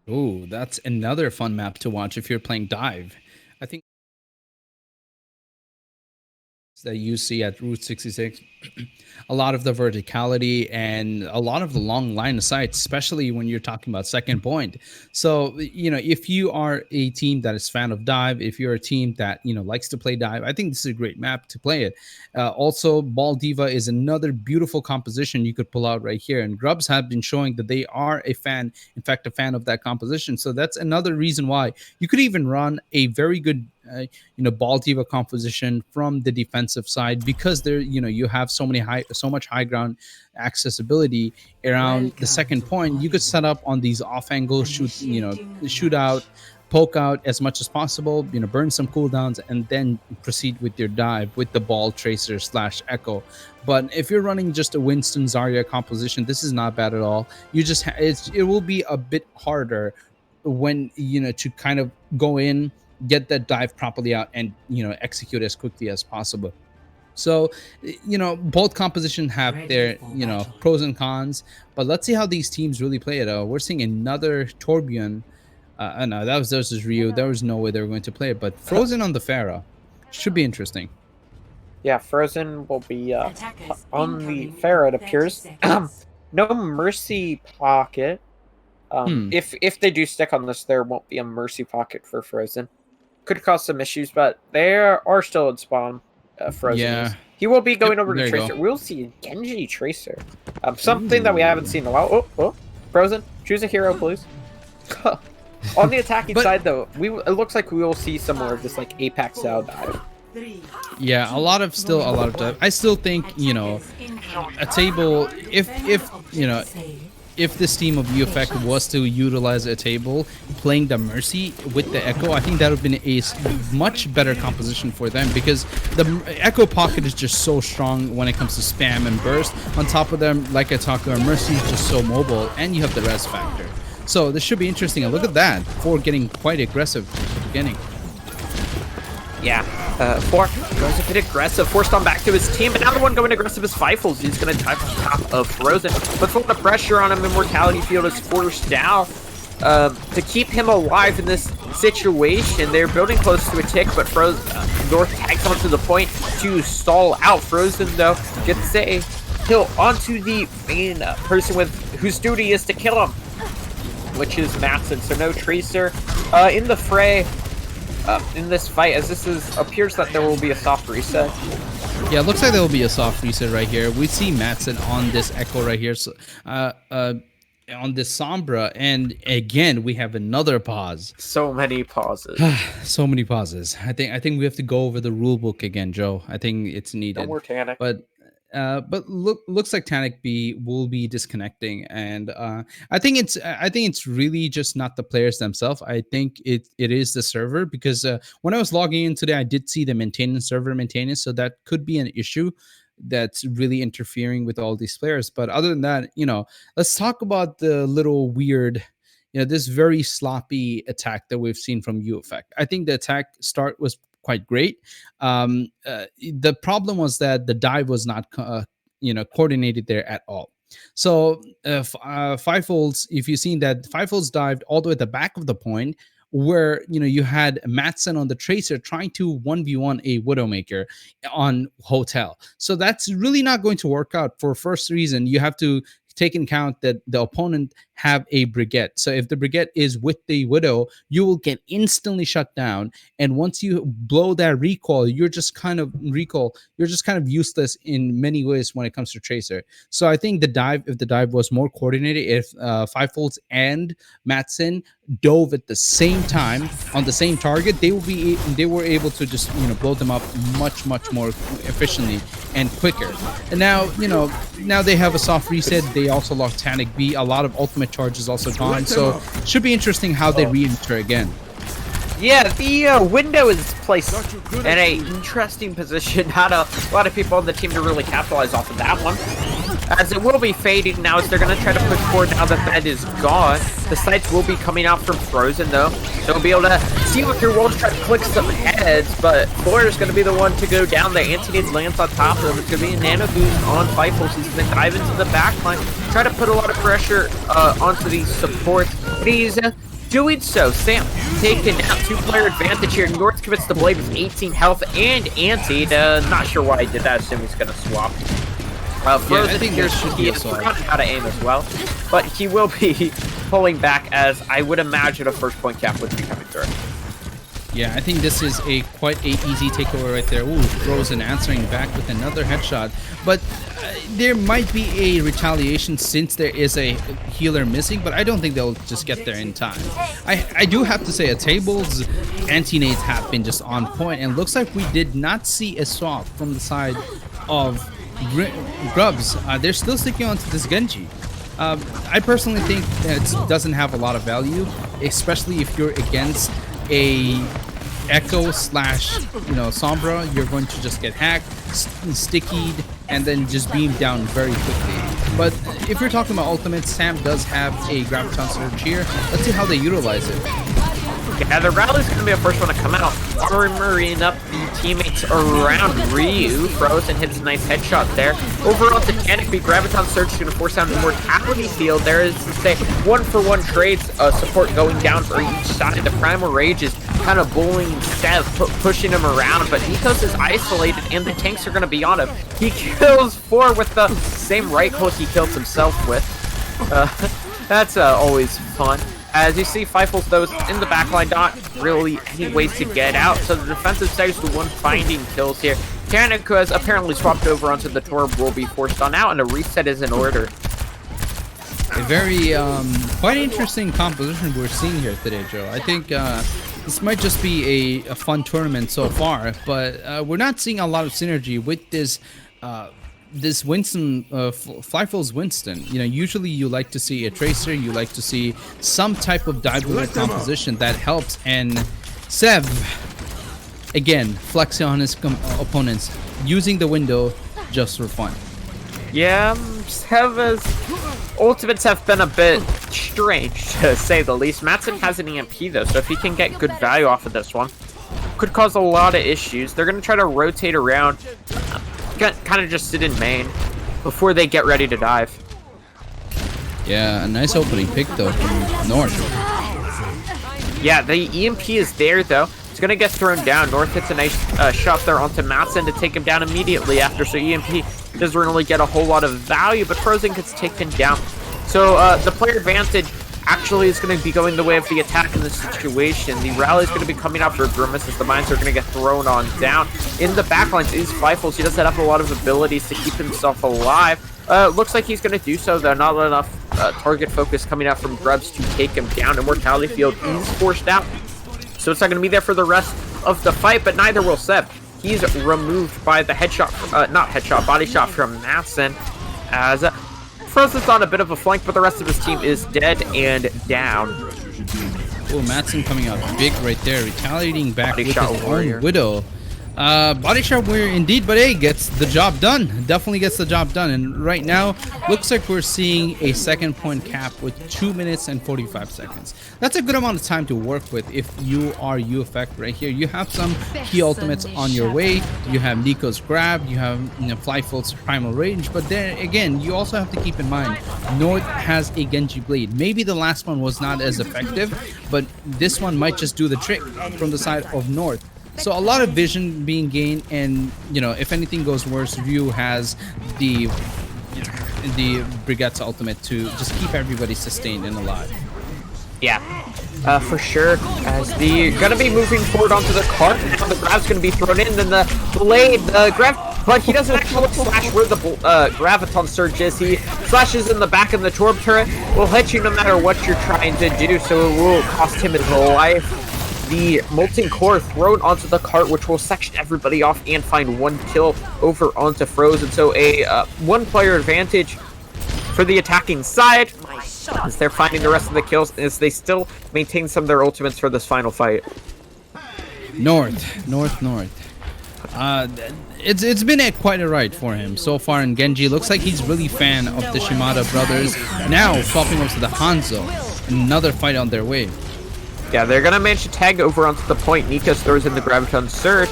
S1: Oh, that's another fun map to watch if you're playing dive. I think that you see at Route 66, a lot of the verticality and a lot of the long line of sight, especially when you're talking about second point. So, if you are a team that is fan of dive, if you're a team that, likes to play dive, I think this is a great map to play it. Also, Ball Diva is another beautiful composition you could pull out right here. And Grubs have been showing that they are a fan of that composition. So that's another reason why you could even run a very good Ball Diva composition from the defensive side, because there, you have so much high ground accessibility around the second point. You could set up on these off angles, shoot out, poke out as much as possible, burn some cooldowns, and then proceed with your dive with the Ball Tracer / Echo. But if you're running just a Winston Zarya composition, this is not bad at all. You just it will be a bit harder when to kind of go in, get that dive properly out, and execute as quickly as possible. So both composition have their pros and cons, but let's see how these teams really play it. We're seeing another Torbjorn. No, that was Ryu. There was no way they were going to play it, but Frozen on the Pharah should be interesting.
S2: Yeah, Frozen will be on the Pharah, it appears. No Mercy Pocket. If they do stick on this, there won't be a Mercy Pocket for Frozen. Could cause some issues, but they are still in spawn. Frozen. Yeah. He will be going over to Tracer. We'll see a Genji Tracer. Something that we haven't seen in a while. Oh, Frozen, choose a hero, please. On the attacking side, though, it looks like we will see some more of this like Apex style dive.
S1: Yeah, a lot of dive. I still think a table. If this team of UEFCT was to utilize a table playing the Mercy with the Echo, I think that would have been a much better composition for them, because the Echo Pocket is just so strong when it comes to spam and burst. On top of them, like I talked about, Mercy is just so mobile, and you have the res factor. So this should be interesting. And look at that, 4 getting quite aggressive at the beginning.
S2: Yeah, Four goes a bit aggressive, forced on back to his team, but now the one going aggressive is Feifels. He's going to dive on top of Frozen, but throwing the pressure on him, Immortality Field is forced down. To keep him alive in this situation, they're building close to a tick, but North tags onto the point to stall out. Frozen, though, gets a kill onto the main person whose duty is to kill him, which is Matson. So no Tracer in the fray. In this fight, as appears that there will be a soft reset.
S1: Yeah, it looks like there will be a soft reset right here. We see Matson on this Echo right here, so, on this Sombra, and again we have another pause.
S2: So many pauses.
S1: So many pauses. I think we have to go over the rule book again, Joe. I think it's needed.
S2: No more Tanic.
S1: But looks like Tanic B will be disconnecting, and I think it's really just not the players themselves. I think it is the server, because when I was logging in today, I did see the server maintenance, so that could be an issue that's really interfering with all these players. But other than that, let's talk about the little weird, this very sloppy attack that we've seen from UEFCT. I think the attack start was quite great. The problem was that the dive was not coordinated there at all. So Fivefolds, if you've seen that, Fivefolds dived all the way at the back of the point, where you had Matson on the Tracer trying to 1v1 a Widowmaker on Hotel. So that's really not going to work out. For first reason, you have to take into account that the opponent have a Brigette. So if the Brigette is with the Widow, you will get instantly shut down. And once you blow that recoil, you're just kind of useless in many ways when it comes to Tracer. So I think if the dive was more coordinated, if Fivefolds and Matson dove at the same time on the same target, they were able to just blow them up much more efficiently and quicker. And now they have a soft reset. They also lost Tanic B. A lot of ultimate charge is also gone, so should be interesting how they re-enter again.
S2: Yeah, the window is placed in a interesting position. Not a lot of people on the team to really capitalize off of that one, as it will be fading now as they're going to try to push forward now that that is gone. The sights will be coming out from Frozen, though. They'll be able to see what their wolves try to click some heads, but Fleur is going to be the one to go down there. Anti lands on top of them. It's going to be a nano boost on Feifels. He's going to dive into the backline, try to put a lot of pressure onto the support. But he's doing so. Sam taking out 2-player advantage here. North commits the blade with 18 health and anti. Not sure why he did that. I assume he's going to swap. Frozen,
S1: I think
S2: he has forgotten how to aim as well, but he will be pulling back, as I would imagine a first point cap would be coming through.
S1: Yeah, I think this is quite a easy takeover right there. Ooh, Frozen answering back with another headshot, but there might be a retaliation since there is a healer missing, but I don't think they'll just get there in time. I do have to say, Table's anti-nades have been just on point, and looks like we did not see a swap from the side of Grubs. They're still sticking on to this Genji. I personally think that it doesn't have a lot of value, especially if you're against a Echo / Sombra. You're going to just get hacked, stickied, and then just beamed down very quickly. But if you're talking about ultimates, Sam does have a Graviton Surge here. Let's see how they utilize it.
S2: Yeah, the rally's going to be the first one to come out. Armoring up the teammates around Ryu. Frozen hits a nice headshot there. Overall, to Tanic B, Graviton Surge is going to force out an Immortality Field. There is, say, 1-for-1 trades, support going down for each side. The Primal Rage is kind of bullying Sev, pushing him around, but Nikos is isolated, and the tanks are going to be on him. He kills 4 with the same right click he killed himself with. That's always fun. As you see, Feifels, though, in the backline, not really any ways to get out, so the defensive side is the one finding kills here. Tanic, who has apparently swapped over onto the Torb, will be forced on out, and a reset is in order.
S1: A very, quite interesting composition we're seeing here today, Joe. I think this might just be a fun tournament so far, but we're not seeing a lot of synergy with this this Winston, Flyfell's Winston. Usually you like to see a Tracer, you like to see some type of dive composition that helps, and Sev, again, flexing on his opponents, using the window just for fun.
S2: Yeah, Sev's ultimates have been a bit strange, to say the least. Matson has an EMP, though, so if he can get good value off of this one. could cause a lot of issues. They're going to try to rotate around, kind of just sit in main before they get ready to dive.
S1: Yeah, a nice opening pick though from North.
S2: Yeah, the EMP is there though. It's gonna get thrown down. North hits a nice shot there onto Matson to take him down immediately after. So EMP doesn't really get a whole lot of value, but Frozen gets taken down. So the player advantage actually is going to be going the way of the attack in this situation. The rally is going to be coming out for Grimace as the mines are going to get thrown on down. In the backlines is Feifels. He doesn't have a lot of abilities to keep himself alive. Looks like he's going to do so, though. Not enough target focus coming out from Grubs to take him down. And Mortality Field is forced out. So it's not going to be there for the rest of the fight, but neither will Seb. He's removed by the body shot from Matson as Frozen's on a bit of a flank, but the rest of his team is dead and down.
S1: Oh, Matson coming out big right there, retaliating back
S2: Body
S1: with
S2: shot
S1: his
S2: warrior.
S1: own Widow. Body shot warrior indeed, but hey, gets the job done. Definitely gets the job done. And right now, looks like we're seeing a second point cap with 2 minutes and 45 seconds. That's a good amount of time to work with if you are UEFCT right here. You have some key ultimates on your way. You have Nico's grab, you have Flyfolt's primal range, but then again, you also have to keep in mind, North has a Genji blade. Maybe the last one was not as effective, but this one might just do the trick from the side of North. So a lot of vision being gained, and if anything goes worse, Ryu has the Brigette's ultimate to just keep everybody sustained and alive.
S2: Yeah, for sure. As the gonna be moving forward onto the cart, now the grab's gonna be thrown in, then the blade, the grab, but he doesn't actually slash where the graviton surge is. He slashes in the back of the Torb turret. Will hit you no matter what you're trying to do, so it will cost him his life. The molten core thrown onto the cart, which will section everybody off and find one kill over onto Frozen. So a one-player advantage for the attacking side as they're finding the rest of the kills as they still maintain some of their ultimates for this final fight.
S1: North. It's been quite a ride for him so far in Genji. Looks like he's really fan of the Shimada brothers. Now swapping over to the Hanzo. Another fight on their way.
S2: Yeah, they're gonna manage to tag over onto the point. Nikos throws in the Graviton Surge,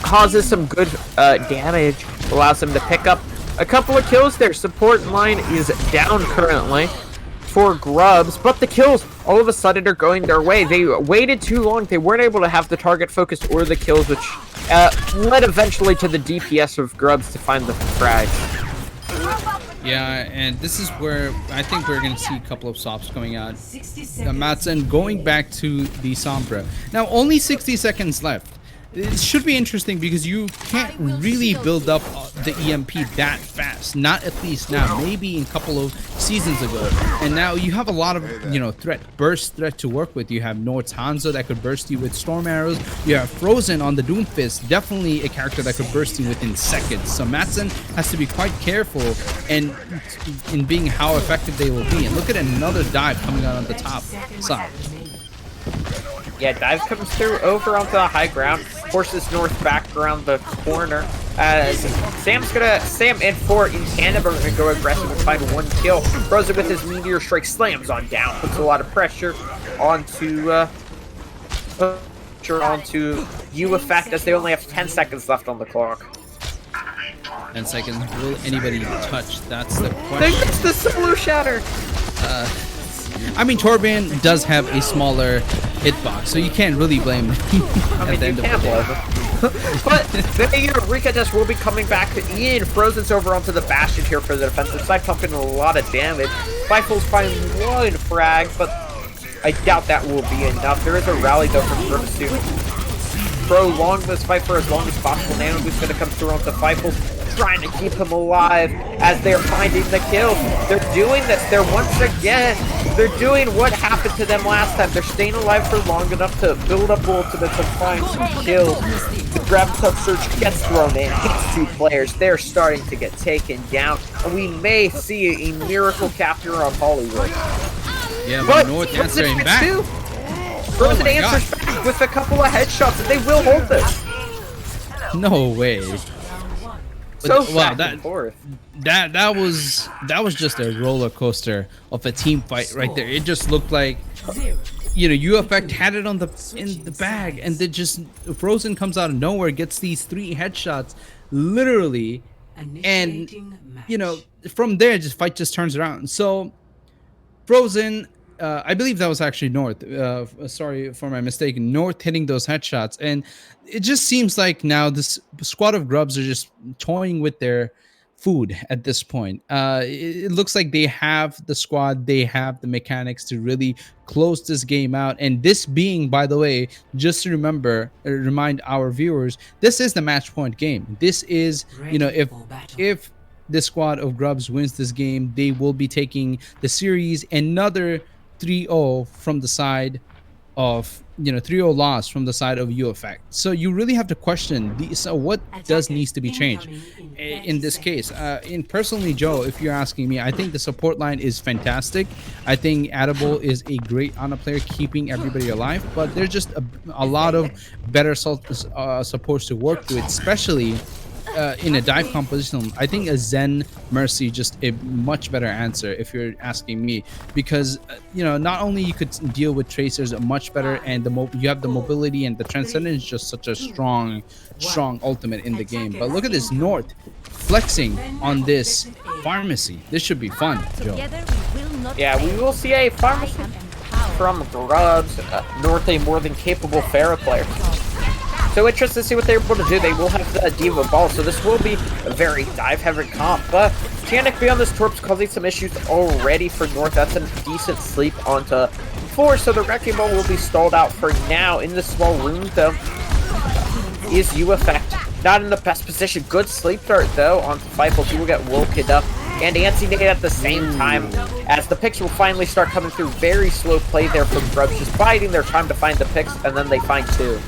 S2: causes some good damage, allows him to pick up a couple of kills. Their support line is down currently for Grubs, but the kills all of a sudden are going their way. They waited too long. They weren't able to have the target focus or the kills, which led eventually to the DPS of Grubs to find the frags.
S1: Yeah, and this is where I think we're going to see a couple of swaps coming out. Matson going back to the Sombra. Now, only 60 seconds left. It should be interesting because you can't really build up the EMP that fast. Not at least now. Maybe in a couple of seasons ago. And now you have a lot of, burst threat to work with. You have North's Hanzo that could burst you with Storm Arrows. You have Frozen on the Doomfist. Definitely a character that could burst you within seconds. So Matson has to be quite careful in being how effective they will be. And look at another dive coming out on the top side.
S2: Yeah, dive comes through over onto the high ground, forces North back around the corner. As Sam and 4 in tandem are going to go aggressive and find one kill. Frozen with his Meteor Strike slams on down, puts a lot of pressure onto UEFCT as they only have 10 seconds left on the clock.
S1: 10 seconds. Will anybody touch? That's the question.
S2: There goes the Solar Shatter.
S1: I mean, Torban does have a smaller hitbox, so you can't really blame him at the end of the day.
S2: But the Rika Test will be coming back in. Frozen's over onto the Bastion here for the defensive side, pumping a lot of damage. Feifels finds one frag, but I doubt that will be enough. There is a rally, though, from Grimace to prolong this fight for as long as possible. Nano Boost going to come through onto Feifels, trying to keep him alive as they're finding the kills. They're doing this. They're doing what happened to them last time. They're staying alive for long enough to build up ultimates and find some kills. The Graviton Surge gets thrown in, hits 2 players. They're starting to get taken down, and we may see a miracle capture on Hollywood.
S1: Yeah, but North answering back.
S2: Frozen answers back with a couple of headshots, and they will hold this.
S1: No way.
S2: So
S1: wow,
S2: back and forth.
S1: That was just a roller coaster of a team fight right there. It just looked like UEFCT had it in the bag, and then just Frozen comes out of nowhere, gets these 3 headshots, literally, and from there, just fight just turns around. So Frozen, I believe that was actually North. Sorry for my mistake. North hitting those headshots, and it just seems like now this squad of Grubs are just toying with their food at this point. It looks like they have the squad, they have the mechanics to really close this game out. And this being, by the way, just to remind our viewers, this is the match point game. This is, if the squad of Grubs wins this game, they will be taking the series. Another 3-0 from the side of 3-0 loss from the side of UEFCT. So you really have to question what does needs to be changed in this case. In personally, Joe, if you're asking me, I think the support line is fantastic. I think Adable is a great Ana player, keeping everybody alive, but there's just a lot of better supports to work with, especially in a dive composition. I think a Zen Mercy just a much better answer if you're asking me, because not only you could deal with tracers much better, and you have the mobility, and the transcendence is just such a strong ultimate in the game. But look at this North flexing on this pharmacy. This should be fun, Joe.
S2: Yeah, we will see a pharmacy from Grubs. North, a more than capable Pharah player. So interested to see what they're able to do. They will have the Diva Ball, so this will be a very dive-heavy comp. But Janik beyond this Torp's causing some issues already for North. That's a decent sleep onto 4, so the Wrecking Ball will be stalled out for now. In the small room, though, is UEFCT. Not in the best position. Good sleep dart, though, onto Feifel. He will get woken up. And anti-nade at the same time, as the picks will finally start coming through. Very slow play there from Grubs, just biding their time to find the picks, and then they find 2.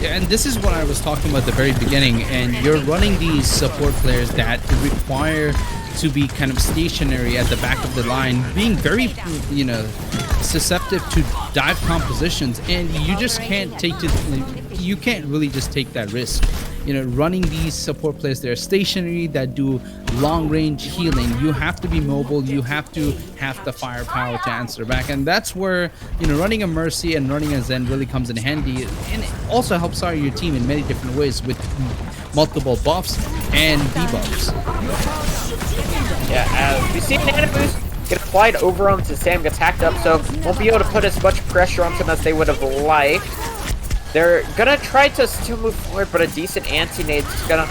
S1: Yeah, and this is what I was talking about at the very beginning, and you're running these support players that require to be kind of stationary at the back of the line, being very, susceptible to dive compositions, and you just can't you can't really just take that risk. Running these support players, they're stationary, that do long range healing. You have to be mobile, you have to have the firepower to answer back, and that's where running a Mercy and running a Zen really comes in handy, and it also helps out your team in many different ways with multiple buffs and debuffs.
S2: Yeah, as we see Nana Boost get applied over onto Sam, gets hacked up, so won't be able to put as much pressure onto him as they would have liked. They're gonna try to still move forward, but a decent anti-nade is gonna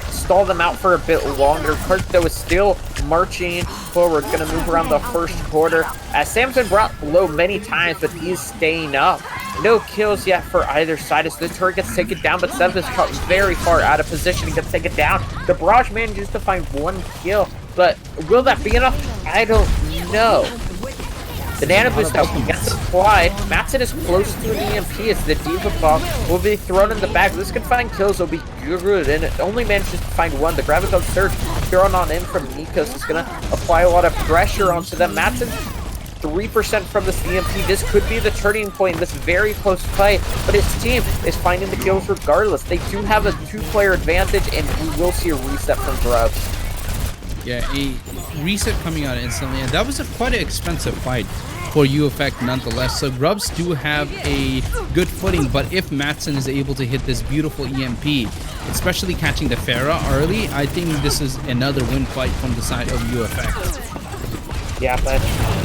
S2: stall them out for a bit longer. Clark, though, is still marching forward, gonna move around the first quarter, as Sam's been brought low many times, but he's staying up. No kills yet for either side as the turret gets taken down, but Sev is caught very far out of position. He gets taken down. The Barrage manages to find 1 kill, but will that be enough? I don't know. The Nano Boost out gets applied. Matson is close to an EMP as the Diva Bomb will be thrown in the bag. This can find kills, will be good, and it only manages to find 1. The Graviton Surge thrown on in from Nikos is going to apply a lot of pressure onto them. Matson 3% from this EMP. This could be the turning point in this very close fight, but his team is finding the kills regardless. They do have a 2-player advantage, and we will see a reset from Grubs.
S1: Yeah, a reset coming out instantly, and that was quite an expensive fight for UEFCT nonetheless. So Grubs do have a good footing, but if Matson is able to hit this beautiful EMP, especially catching the Pharah early, I think this is another win fight from the side of UEFCT.
S2: Yeah, but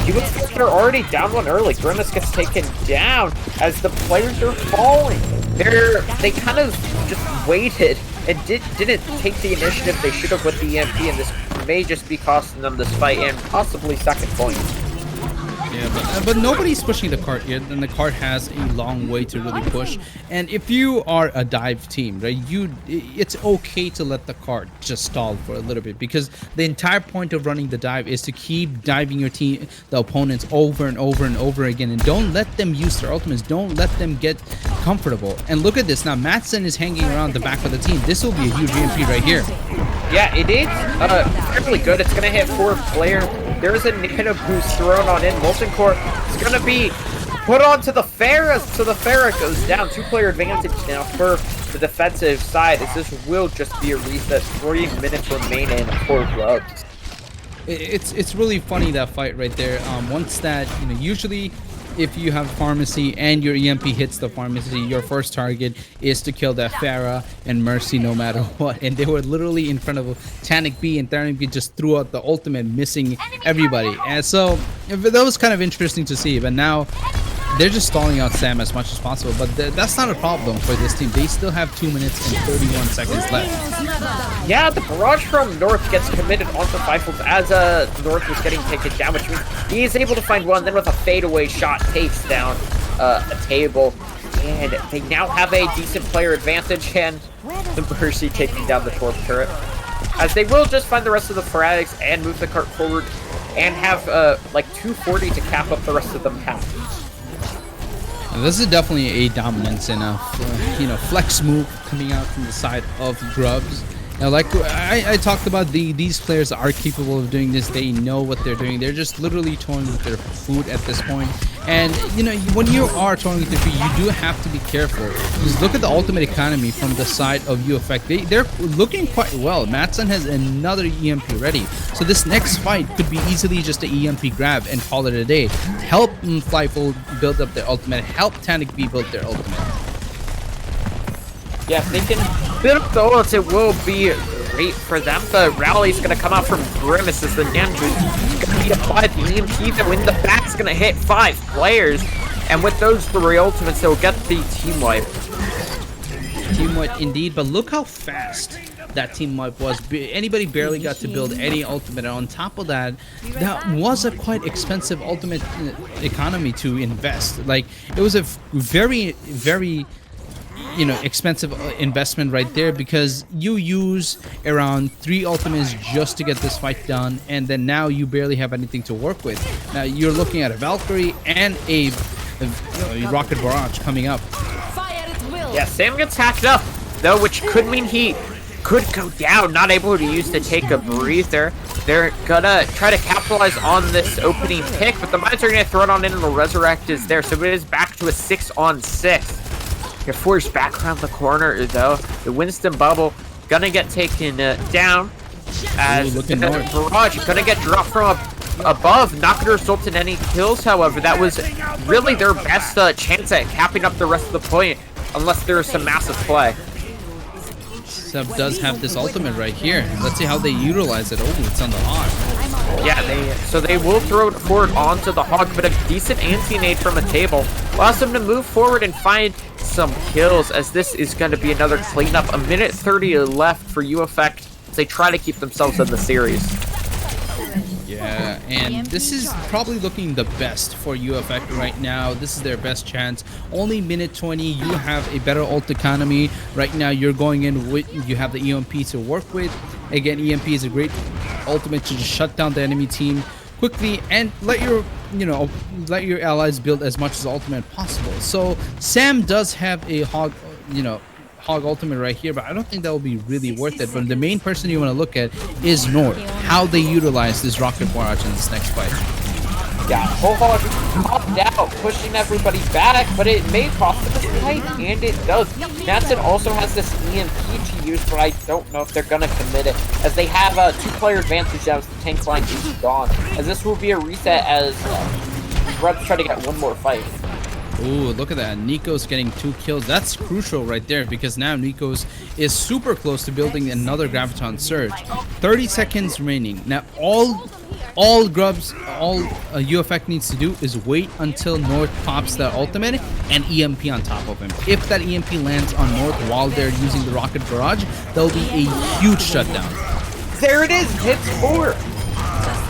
S2: UEFCT are already down 1 early. Grimace gets taken down as the players are falling. They kind of just waited and didn't take the initiative they should have with the EMP, and this may just be costing them this fight and possibly second point.
S1: Yeah, but nobody's pushing the cart yet, and the cart has a long way to really push. And if you are a dive team, right, it's okay to let the cart just stall for a little bit, because the entire point of running the dive is to keep diving your team, the opponents, over and over and over again, and don't let them use their ultimates. Don't let them get comfortable. And look at this now, Matson is hanging around the back of the team. This will be a huge EMP right here.
S2: Yeah, it is fairly good. It's gonna hit 4 players. There is a Nano Boost thrown on in. Molten Core is going to be put onto the Pharah, so the Pharah goes down. 2-player advantage now for the defensive side, as this will just be a reset. 40 minutes remaining for Grubs.
S1: It's really funny, that fight right there. Once that, usually if you have pharmacy and your EMP hits the pharmacy, your first target is to kill that Pharah and Mercy no matter what. And they were literally in front of Tanic B, and Tanic B just threw out the ultimate, missing everybody. And so that was kind of interesting to see. But now they're just stalling out Sam as much as possible, but that's not a problem for this team. They still have 2 minutes and 31 seconds left.
S2: Yeah, the barrage from North gets committed onto Fifles as North was getting taken down, which means he is able to find one, then with a fadeaway shot takes down a table. And they now have a decent player advantage, and the Mercy taking down the Torp turret. As they will just find the rest of the Fratics and move the cart forward and have like 240 to cap up the rest of the map.
S1: This is definitely a dominance and a flex move coming out from the side of Grubs. Now, like I talked about, these players are capable of doing this. They know what they're doing. They're just literally toying with their food at this point. And when you are toying with your food, you do have to be careful. Just look at the ultimate economy from the side of UEFCT. They're looking quite well. Matson has another EMP ready, so this next fight could be easily just an EMP grab and call it a day. Help Flyful build up their ultimate. Help Tanic B build their ultimate.
S2: Yeah, if they can build up the ults, it will be great for them. The rally's going to come out from Grimace as the Ninja's going to be applied. The EMP, though, in the back's going to hit 5 players. And with those 3 ultimates, they'll get the team wipe.
S1: Team wipe indeed, but look how fast that team wipe was. Anybody barely got to build any ultimate. And on top of that, that was a quite expensive ultimate economy to invest. Like, it was a very, very expensive investment right there, because you use around 3 ultimates just to get this fight done, and then now you barely have anything to work with. Now you're looking at a Valkyrie and a rocket barrage coming up.
S2: Yeah, Sam gets hacked up though, which could mean he could go down, not able to use to take a breather. They're gonna try to capitalize on this opening pick, but the Mines are gonna throw it on in, and the Resurrect is there, so it is back to a 6-on-6. You're forced back around the corner, though. The Winston bubble gonna get taken down as the barrage gonna get dropped from above. Not gonna result in any kills, however. That was really their best chance at capping up the rest of the point, unless there is some massive play.
S1: Sub does have this ultimate right here. Let's see how they utilize it. Oh, it's on the Hog.
S2: Yeah, they will throw it forward onto the Hog, but a decent anti-nade from a table allows them to move forward and find some kills, as this is going to be another cleanup. A minute 30 left for UEFCT as they try to keep themselves in the series.
S1: Yeah, and this is probably looking the best for UEFCT right now. This is their best chance. Only minute 20. You have a better ult economy right now. You're going in with, you have the EMP to work with. Again, EMP is a great ultimate to just shut down the enemy team quickly and let your allies build as much as ultimate possible. So Sam does have a Hog ultimate right here, but I don't think that will be really worth it. But the main person you want to look at is North, how they utilize this rocket barrage in this next fight.
S2: Yeah, Whole Hog popped out, pushing everybody back, but it may cost them a fight, and it does. Natson also has this EMP to use, but I don't know if they're going to commit it, as they have a 2-player advantage as the tank line is gone, as this will be a reset as Grubs try to get one more fight.
S1: Ooh, look at that. Nico's getting 2 kills. That's crucial right there, because now Nico's is super close to building another Graviton Surge. 30 seconds remaining. Now, all Grubs, UEFCT needs to do is wait until North pops the ultimate and EMP on top of him. If that EMP lands on North while they're using the rocket barrage, there'll be a huge shutdown.
S2: There it is. Hits 4.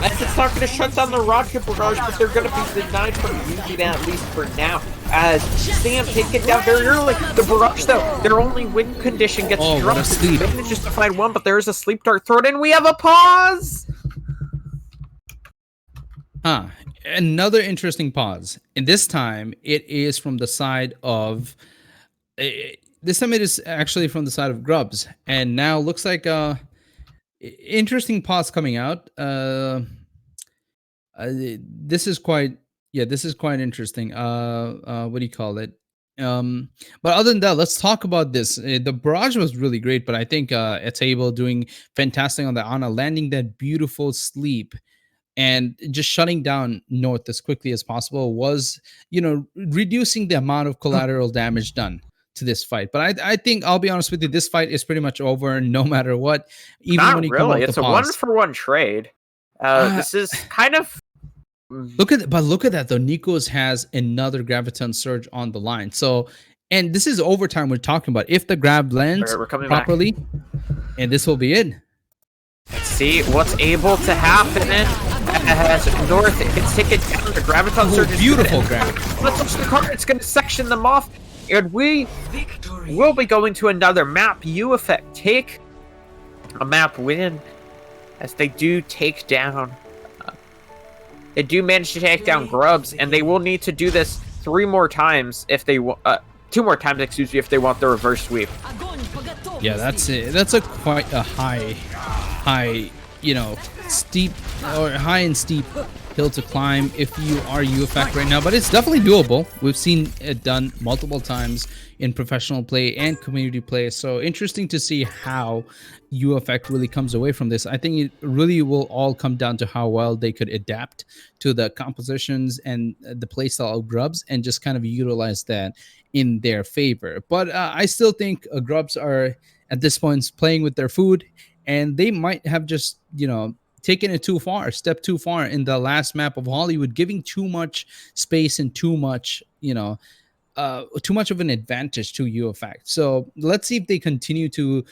S2: It's not going to shut down the rocket barrage, but they're going to be denied from using it, at least for now, as Sam taken down very early. The barrage, though, their only win condition gets dropped. They manages to find one, but there is a sleep dart thrown in. We have a pause!
S1: Another interesting pause. And this time, it is from the side of... This time it is actually from the side of Grubs. And now looks like... interesting pause coming out. This is quite interesting. What do you call it? But other than that, let's talk about this. The barrage was really great, but I think Atable doing fantastic on the Ana, landing that beautiful sleep and just shutting down North as quickly as possible was, reducing the amount of collateral damage done to this fight. But I think, I'll be honest with you, this fight is pretty much over no matter what, even when
S2: Not
S1: you come
S2: really.
S1: off the
S2: It's a
S1: pause.
S2: 1-for-1 trade. This is kind of
S1: Look at that though. Nikos has another graviton surge on the line. So, and this is overtime we're talking about. If the grab lands
S2: we're coming
S1: properly,
S2: back.
S1: and this will be it.
S2: Let's see what's able to happen. As North gets taken down, the graviton surge is
S1: beautiful
S2: good.
S1: grab.
S2: Let's touch the card. It's going to section them off, and we will be going to another map. UEFCT take a map win as they do take down. They do manage to take down Grubs, and they will need to do this 3 more times if they 2 more times, excuse me, if they want the reverse sweep.
S1: Yeah, that's it. That's quite a high, steep or high and steep hill to climb if you are UEFCT right now, but it's definitely doable. We've seen it done multiple times in professional play and community play. So interesting to see how UEFCT really comes away from this. I think it really will all come down to how well they could adapt to the compositions and the playstyle of Grubs and just kind of utilize that in their favor. But I still think Grubs are at this point playing with their food, and they might have just, taken it too far, stepped too far in the last map of Hollywood, giving too much space and too much, too much of an advantage to UEFCT. So let's see if they continue to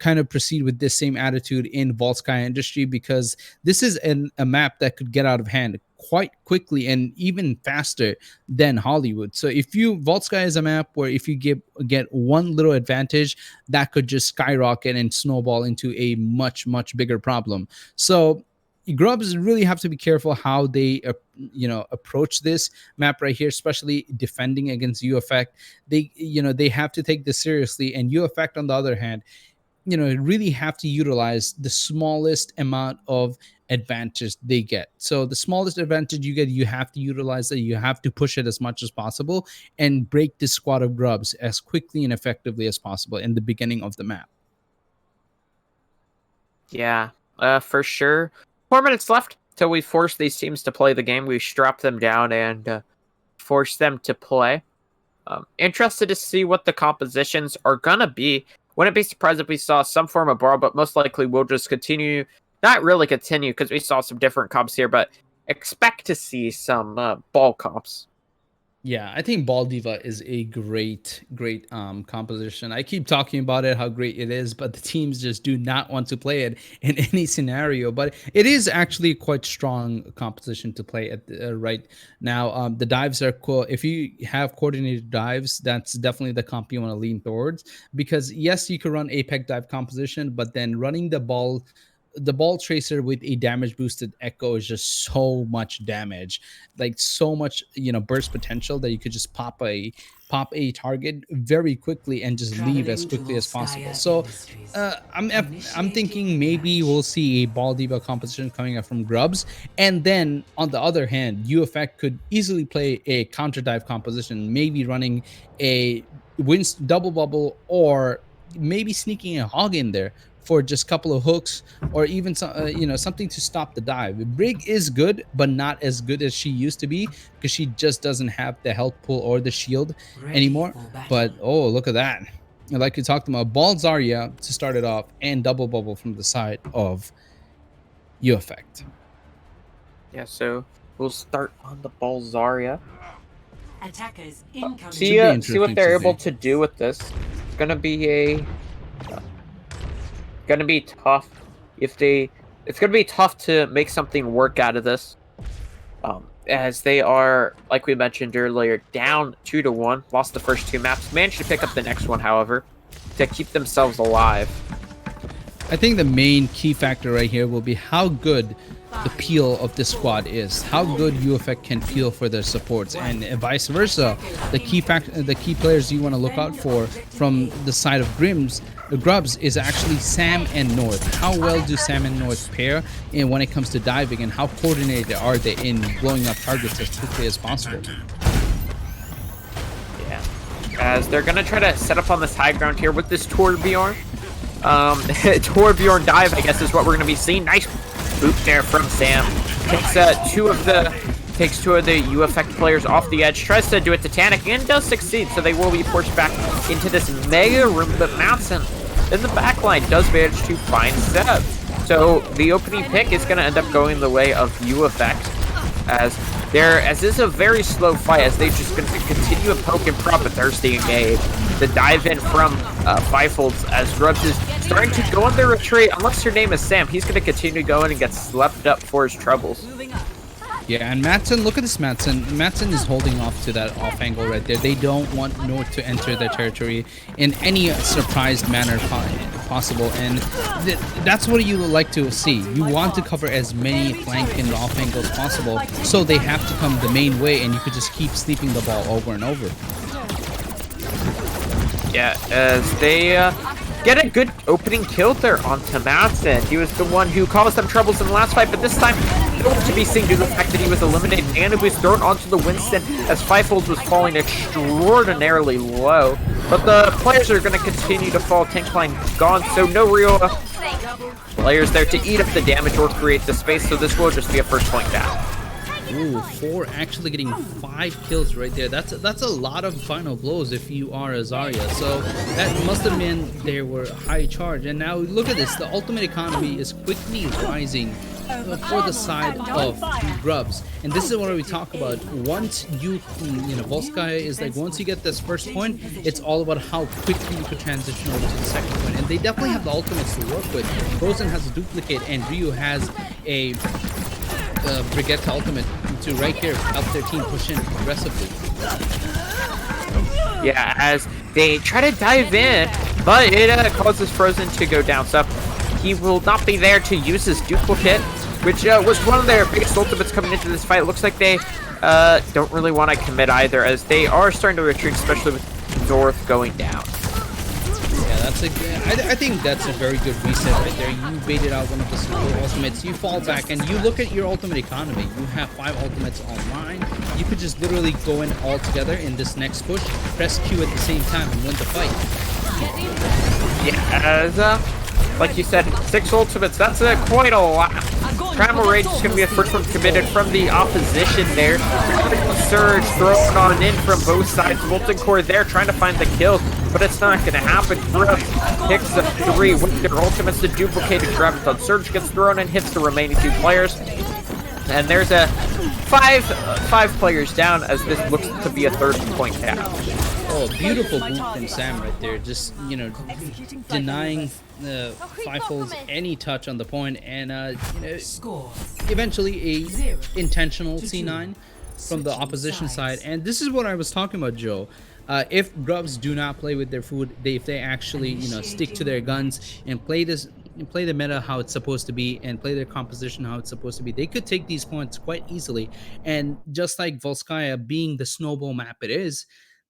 S1: kind of proceed with this same attitude in Vault Sky Industry, because this is a map that could get out of hand quite quickly and even faster than Hollywood. So if Vault Sky is a map where if you get one little advantage, that could just skyrocket and snowball into a much, much bigger problem. So Grubs really have to be careful how they approach this map right here, especially defending against UEFCT. They have to take this seriously, and UEFCT on the other hand, really have to utilize the smallest amount of advantage they get. So the smallest advantage you get, you have to utilize it. You have to push it as much as possible and break this squad of Grubs as quickly and effectively as possible in the beginning of the map.
S2: Yeah, for sure. 4 minutes left till we force these teams to play the game. We strap them down and force them to play. Interested to see what the compositions are gonna be. Wouldn't be surprised if we saw some form of brawl, but most likely we'll just continue. Not really continue, because we saw some different comps here, but expect to see some ball comps.
S1: Yeah, I think Ball Diva is a great composition. I keep talking about it, how great it is, but the teams just do not want to play it in any scenario. But it is actually quite strong composition to play at right now. The dives are cool. If you have coordinated dives, that's definitely the comp you want to lean towards, because yes, you could run Apex dive composition, but then running the ball tracer with a damage boosted echo is just so much damage, like so much burst potential, that you could just pop a target very quickly and just leave as quickly as possible. So I'm thinking maybe we'll see a Ball Diva composition coming up from Grubs, and then on the other hand, UEFCT could easily play a counter dive composition, maybe running a double bubble, or maybe sneaking a hog in there for just a couple of hooks, or even some, something to stop the dive. Brig is good, but not as good as she used to be, because she just doesn't have the health pool or the shield anymore. But oh, look at that! Like we talked about, Ball Zarya to start it off, and double bubble from the side of UEFCT.
S2: Yeah, so we'll start on the Ball Zarya.
S3: Attackers incoming.
S2: See what they're able to do with this. It's gonna be tough it's gonna be tough to make something work out of this, as they are, like we mentioned earlier, down 2-1, lost the first 2 maps, managed to pick up the next one, however, to keep themselves alive.
S1: I think the main key factor right here will be how good the peel of this squad is, how good UEFCT can peel for their supports, and vice versa. The key players you want to look out for from the side of Grubs is actually Sam and North. How well do Sam and North pair when it comes to diving, and how coordinated are they in blowing up targets as quickly as possible?
S2: Yeah, as they're gonna try to set up on this high ground here with this Torbjorn. Torbjorn dive, I guess, is what we're gonna be seeing. Nice boot there from Sam. takes two of the UEFCT players off the edge, tries to do it to Tanic, and does succeed, so they will be forced back into this mega room, but Matson in the backline does manage to find Seb. So the opening pick is going to end up going the way of UEFCT, as this is a very slow fight, as they're just going to continue to poke and prop, but they're staying engaged. The dive in from Fivefolds, as Grubs is starting to go on their retreat. Unless her name is Sam, he's going to continue to go in and get slept up for his troubles.
S1: Yeah, and Matson, look at this Matson. Matson is holding off to that off angle right there. They don't want North to enter their territory in any surprised manner possible, and that's what you like to see. You want to cover as many flank and off angles possible, so they have to come the main way, and you could just keep sleeping the ball over and over.
S2: Yeah, as they get a good opening kill there onto Matson. He was the one who caused them troubles in the last fight, but this time nowhere to be seen due to the fact that he was eliminated and it was thrown onto the Winston as Fivefolds was falling extraordinarily low. But the players are going to continue to fall. Tank line gone, so no real players there to eat up the damage or create the space, so this will just be a first point down.
S1: Ooh, 4 actually getting 5 kills right there. That's a lot of final blows if you are a Zarya. So that must have meant they were high charge. And now look at this. The ultimate economy is quickly rising for the side of Grubs. And this is what we talk about. Once you know, Volskaya is like, once you get this first point, it's all about how quickly you could transition over to the second point. And they definitely have the ultimates to work with. Frozen has a duplicate and Ryu has a Brigitte ultimate to right here help their team push in aggressively.
S2: Yeah, as they try to dive in, but it causes Frozen to go down, so he will not be there to use his duplicate, which was one of their biggest ultimates coming into this fight. It looks like they don't really want to commit either, as they are starting to retreat, especially with North going down.
S1: I think that's a very good reset right there. You baited out one of the slow ultimates, you fall back, and you look at your ultimate economy. You have 5 ultimates online. You could just literally go in all together in this next push, press Q at the same time, and win the fight.
S2: Yeah, as like you said, 6 ultimates, that's quite a lot. Primal Rage is going to be the first one committed from the opposition there. Surge thrown on in from both sides. Molten Core there trying to find the kill, but it's not going to happen. Grubs picks up 3 with their ultimates. The duplicated grab on Surge gets thrown and hits the remaining 2 players. And there's a 5 players down, as this looks to be a 3rd point down.
S1: Oh, beautiful boot from Sam right there. Just, you know, denying the Fivefolds any touch on the point, and you know, eventually a intentional C9 from the opposition side. And this is what I was talking about, Joe. If Grubs do not play with their food, if they actually, you know, stick to their guns and play the meta how it's supposed to be and play their composition how it's supposed to be, they could take these points quite easily. And just like Volskaya being the snowball map it is,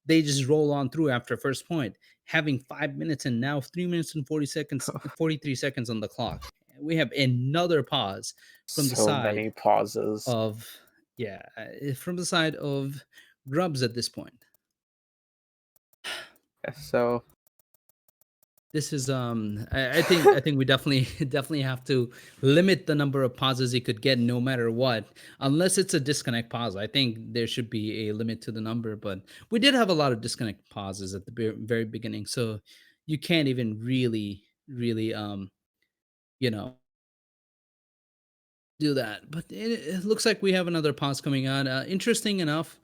S1: they just roll on through after first point, having 5 minutes and now 3 minutes and 43 seconds on the clock. We have another pause from the side.
S2: So many pauses.
S1: From the side of Grubs at this point.
S2: So
S1: this is I think we definitely have to limit the number of pauses you could get no matter what, unless it's a disconnect pause. I think there should be a limit to the number, but we did have a lot of disconnect pauses at the very beginning, so you can't even really you know, do that. But it looks like we have another pause coming on. Interesting enough,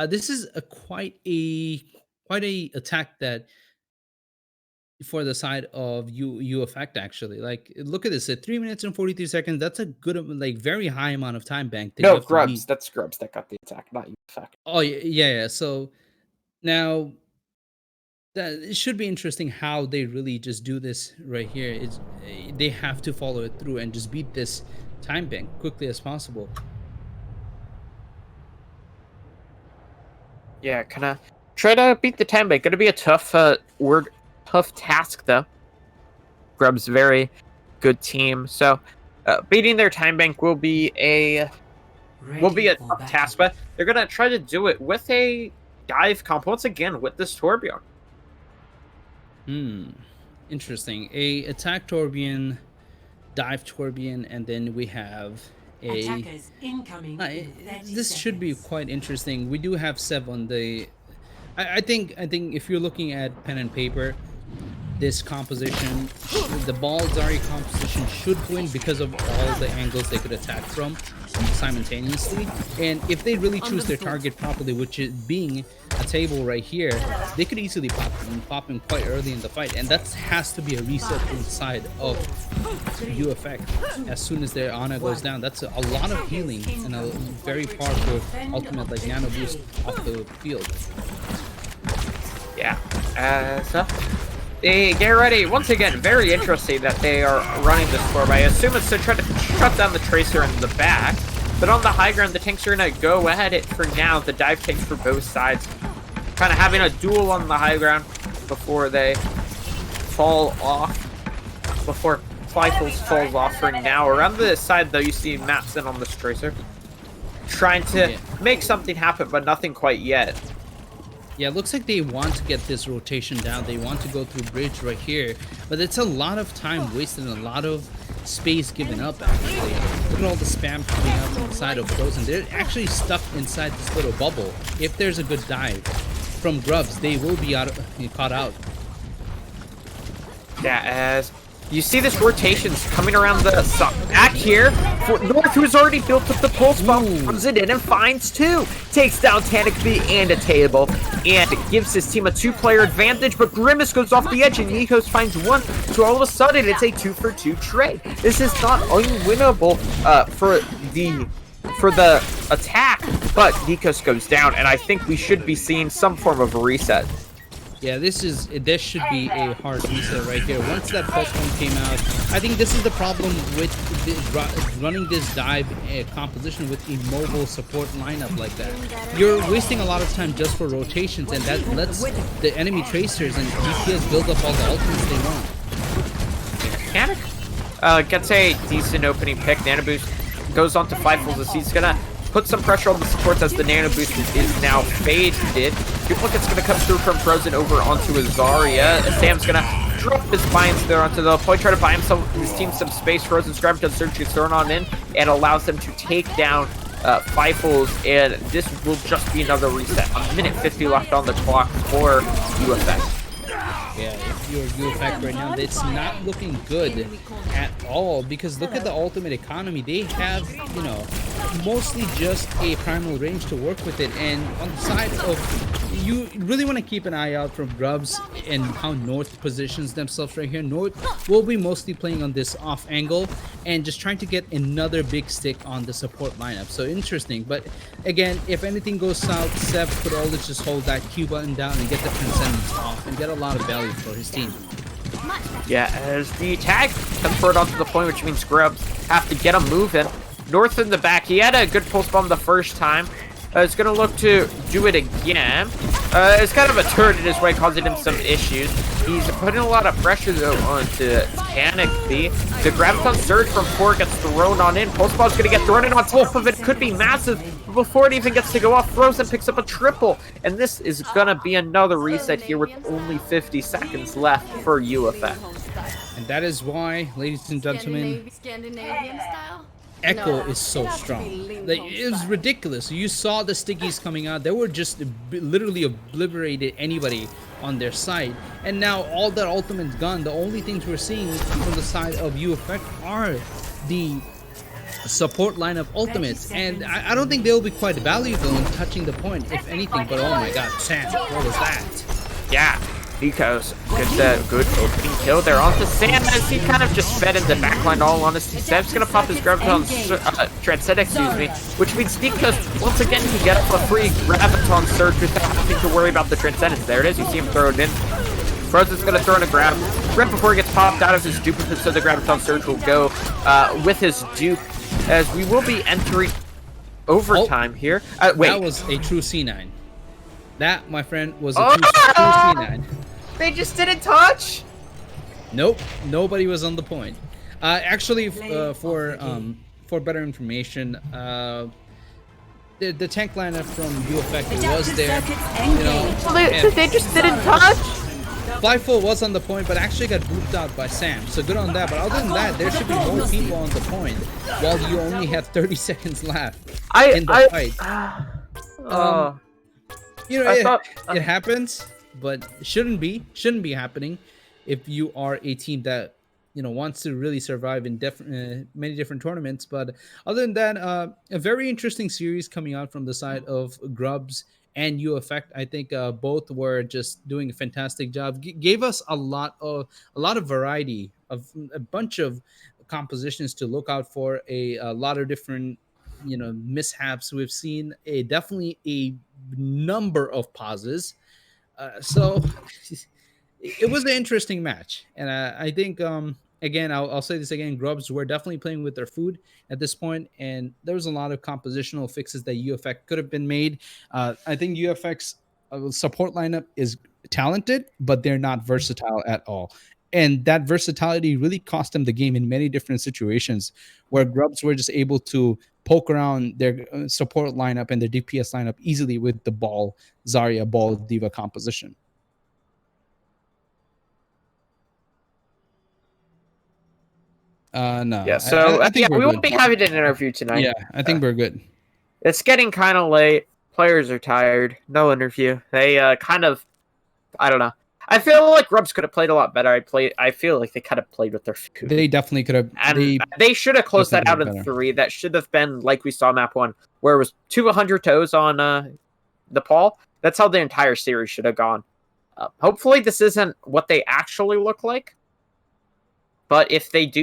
S1: this is a quite a attack that for the side of UEFCT actually. Like, look at this at 3 minutes and 43 seconds. That's a good, like, very high amount of time bank.
S2: No, Grubs. That's Grubs that got the attack, not UEFCT.
S1: Oh yeah. So now that it should be interesting how they really just do this right here. It's they have to follow it through and just beat this time bank quickly as possible.
S2: Yeah, kind of try to beat the time bank. Gonna be a tough tough task though. Grubs very good team, so beating their time bank will be a tough task, but they're gonna try to do it with a dive comp once again with this Torbjorn.
S1: Interesting. A attack Torbjorn, dive Torbjorn, and then we have a
S3: Attackers incoming in 30
S1: this should be
S3: seconds.
S1: quite interesting. We do have Sev on the I think if you're looking at pen and paper, this composition, the ball Zarya composition should win because of all the angles they could attack from simultaneously. And if they really choose their target properly, which is being a table right here, they could easily pop him quite early in the fight. And that has to be a reset inside of UEFCT as soon as their Ana goes down. That's a lot of healing and a very powerful ultimate like nano boost off the field.
S2: Yeah. So they get ready. Once again, very interesting that they are running this form. I assume it's to try to shut down the Tracer in the back. But on the high ground, the tanks are going to go at it for now. The dive tanks for both sides. Kind of having a duel on the high ground before they fall off. Before Flyfels falls off for now. Around the side, though, you see Matson on this Tracer. Trying to make something happen, but nothing quite yet.
S1: Yeah, it looks like they want to get this rotation down. They want to go through bridge right here. But it's a lot of time wasted and a lot of space given up, actually. Look at all the spam coming up inside of Frozen. They're actually stuck inside this little bubble. If there's a good dive from Grubs, they will be caught out.
S2: Yeah, as you see this rotations coming around the back here. For North, who's already built up the pulse bomb, comes it in and finds two. Takes down Tanakby and a table, and gives his team a two-player advantage, but Grimace goes off the edge and Nikos finds one. So all of a sudden, it's a 2-for-2 trade. This is not unwinnable for the attack, but Nikos goes down, and I think we should be seeing some form of a reset.
S1: Yeah, this should be a hard reset right here. Once that pulse bomb came out, I think this is the problem with running this dive composition with a mobile support lineup like that. You're wasting a lot of time just for rotations, and that lets the enemy tracers and DPS build up all the ultimates they want.
S2: Mechanic gets a decent opening pick. Nano Boost goes on to Flyfels as he's gonna put some pressure on the supports as the Nano Boost is now faded. Duplicate's gonna come through from Frozen over onto Zarya. Sam's gonna drop his Bions there onto the point, try to buy his team some space. Frozen's Graviton Surge gets thrown on in and allows them to take down Flyfels, and this will just be another reset. A minute 50 left on the clock for UEFCT.
S1: Yeah, if you're UEFCT right now, it's not looking good at all, because look at the ultimate economy. They have, you know, mostly just a primal range to work with it, and on the side of, you really want to keep an eye out for Grubs and how North positions themselves right here. North will be mostly playing on this off angle and just trying to get another big stick on the support lineup. So interesting, but again, if anything goes south, Sev could always just hold that Q button down and get the Transcendence off and get a lot of value for his team.
S2: Yeah, as the tag comes forward onto the point, which means Grubs have to get him moving. North in the back, he had a good pulse bomb the first time. It's going to look to do it again. It's kind of a turret in his way, causing him some issues. He's putting a lot of pressure, though, onto Tanakby. The Graviton Surge from 4 gets thrown on in. Pulse bomb's going to get thrown in on top of it. Could be massive. But before it even gets to go off, Frozen picks up a triple. And this is going to be another reset here with only 50 seconds left for UEFCT.
S1: And that is why, ladies and gentlemen,
S4: Scandinavian style?
S1: Echo is so strong. Like, it was ridiculous. You saw the stickies coming out. They were just literally obliterated anybody on their side. And now all that ultimate's gone. The only things we're seeing from the side of UEFCT are the support lineup ultimates. And I don't think they'll be quite valuable in touching the point, if anything. But oh my god, Sam, what was that?
S2: Yeah, because gets a good opening kill there onto Sam as he kind of just fed into backline, all honesty. Sam's gonna pop his Graviton Transcend, excuse me, which means Nikos once again can get a free Graviton Surge without having to worry about the Transcendence. There it is, you see him throw it in. Frozen's gonna throw in a grab right before he gets popped out of his duplicate, so the Graviton Surge will go with his dupe, as we will be entering overtime here. Wait.
S1: That was a true C9. That, my friend, was a true C9.
S2: They just didn't touch?
S1: Nope, nobody was on the point. Actually, for better information, the tank lineup from UEFCT was there. You know,
S2: They just didn't touch?
S1: Flyful was on the point, but actually got booped out by Sam. So good on that. But other than that, there should be more people on the point while you only have 30 seconds left in the fight. You know, it happens, but it shouldn't be happening if you are a team that wants to really survive in many different tournaments. But other than that, a very interesting series coming out from the side of Grubs and UEFCT. I think both were just doing a fantastic job. Gave us a lot of variety of a bunch of compositions to look out for. A lot of different mishaps. We've seen definitely a number of pauses. So it was an interesting match, and I think again I'll say this again. Grubs were definitely playing with their food at this point, and there was a lot of compositional fixes that UEFCT could have been made. I think UEFCT's support lineup is talented, but they're not versatile at all. And that versatility really cost them the game in many different situations where Grubs were just able to poke around their support lineup and their DPS lineup easily with the ball Zarya, ball Diva composition. No.
S2: Yeah, so
S1: I think
S2: we won't be having an interview tonight.
S1: Yeah, I think we're good.
S2: It's getting kind of late. Players are tired. No interview. They I don't know. I feel like Grubs could have played a lot better. I feel like they kind of played with their food.
S1: They definitely could have.
S2: And they should have closed that out in 3. That should have been like we saw map 1, where it was 200 toes on the Paul. That's how the entire series should have gone. Hopefully this isn't what they actually look like. But if it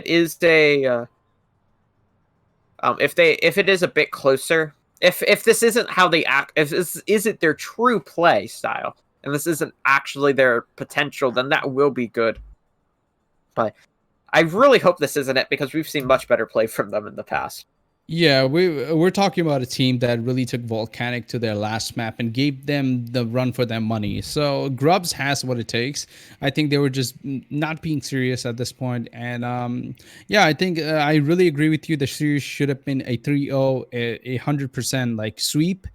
S2: is a if it is a bit closer, if this isn't how they act, if this isn't their true play style, and this isn't actually their potential, then that will be good. But I really hope this isn't it, because we've seen much better play from them in the past.
S1: Yeah, we're talking about a team that really took Volcanic to their last map and gave them the run for their money. So Grubs has what it takes. I think they were just not being serious at this point. And yeah, I think I really agree with you. The series should have been a 3-0, a 100% like sweep,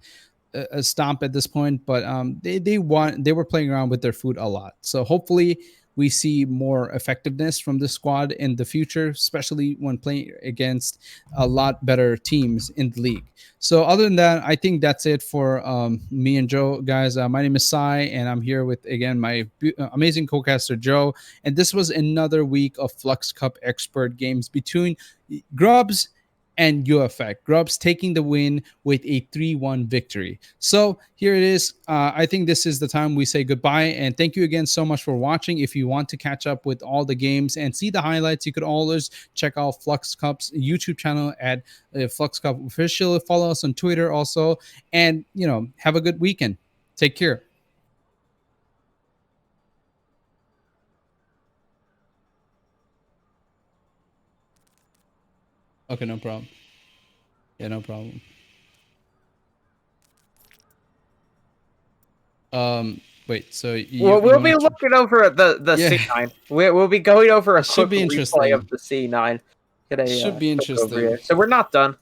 S1: a stomp at this point. But they were playing around with their food a lot. So hopefully we see more effectiveness from the squad in the future, especially when playing against a lot better teams in the league. So other than that, I think that's it for me and Joe, guys. My name is Sai, and I'm here with, again, my amazing co-caster, Joe. And this was another week of Flux Cup expert games between Grubs and UEFCT. Grubs taking the win with a 3-1 victory. So here it is. I think this is the time we say goodbye. And thank you again so much for watching. If you want to catch up with all the games and see the highlights, you could always check out Flux Cup's YouTube channel at Flux Cup Official. Follow us on Twitter also. And, have a good weekend. Take care. Okay, no problem. Yeah, no problem. Wait, so
S2: we'll be looking over the C9. We'll be going over a quick replay of the C9.
S1: Should be interesting.
S2: So we're not done.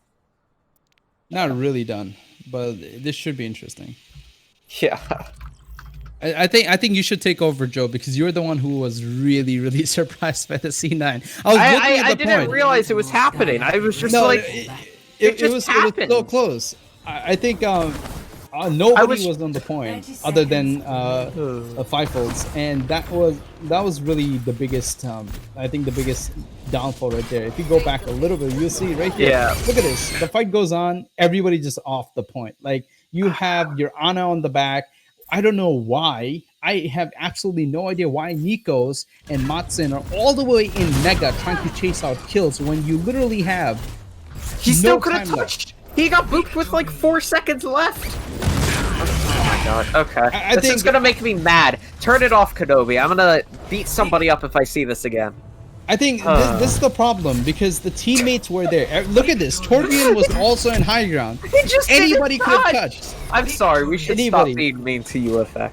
S1: Not really done, but this should be interesting.
S2: Yeah.
S1: I think you should take over, Joe, because you're the one who was really, really surprised by the C9.
S2: I didn't realize it was happening. I was just it was
S1: so close. I think nobody was on the point other than Fivefolds, and that was really the biggest. I think the biggest downfall right there. If you go back a little bit, you'll see right here.
S2: Yeah.
S1: Look at this. The fight goes on. Everybody just off the point. Like, you have your Ana on the back. I don't know why. I have absolutely no idea why Nikos and Matsen are all the way in Mega trying to chase out kills when you literally have
S2: he still could have touched. He got booped with like 4 seconds left. Oh my god. Okay. This is gonna make me mad. Turn it off, Kenobi. I'm gonna beat somebody up if I see this again.
S1: I think this is the problem, because the teammates were there. Look at this. Torbjorn was also in high ground. Anybody could have touched.
S2: I'm sorry. We should stop being mean to UEFCT.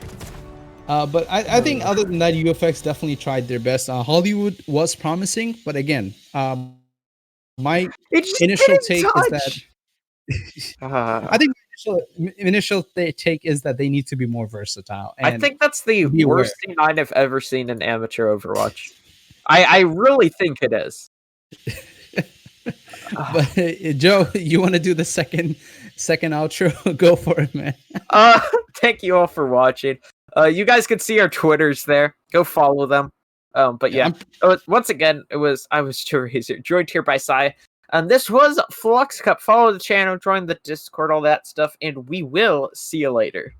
S1: But I think other than that, UEFCT definitely tried their best. Hollywood was promising, but again, my initial take is that I think my initial take is that they need to be more versatile. And
S2: I think that's the
S1: be aware.
S2: worst thing I've ever seen in amateur Overwatch. I really think it is.
S1: But Joe, you want to do the second outro? Go for it, man.
S2: Thank you all for watching. You guys can see our Twitters there. Go follow them. But yeah, once again, I was Joe Razor, joined here by Sai. And this was Flux Cup. Follow the channel, join the Discord, all that stuff, and we will see you later.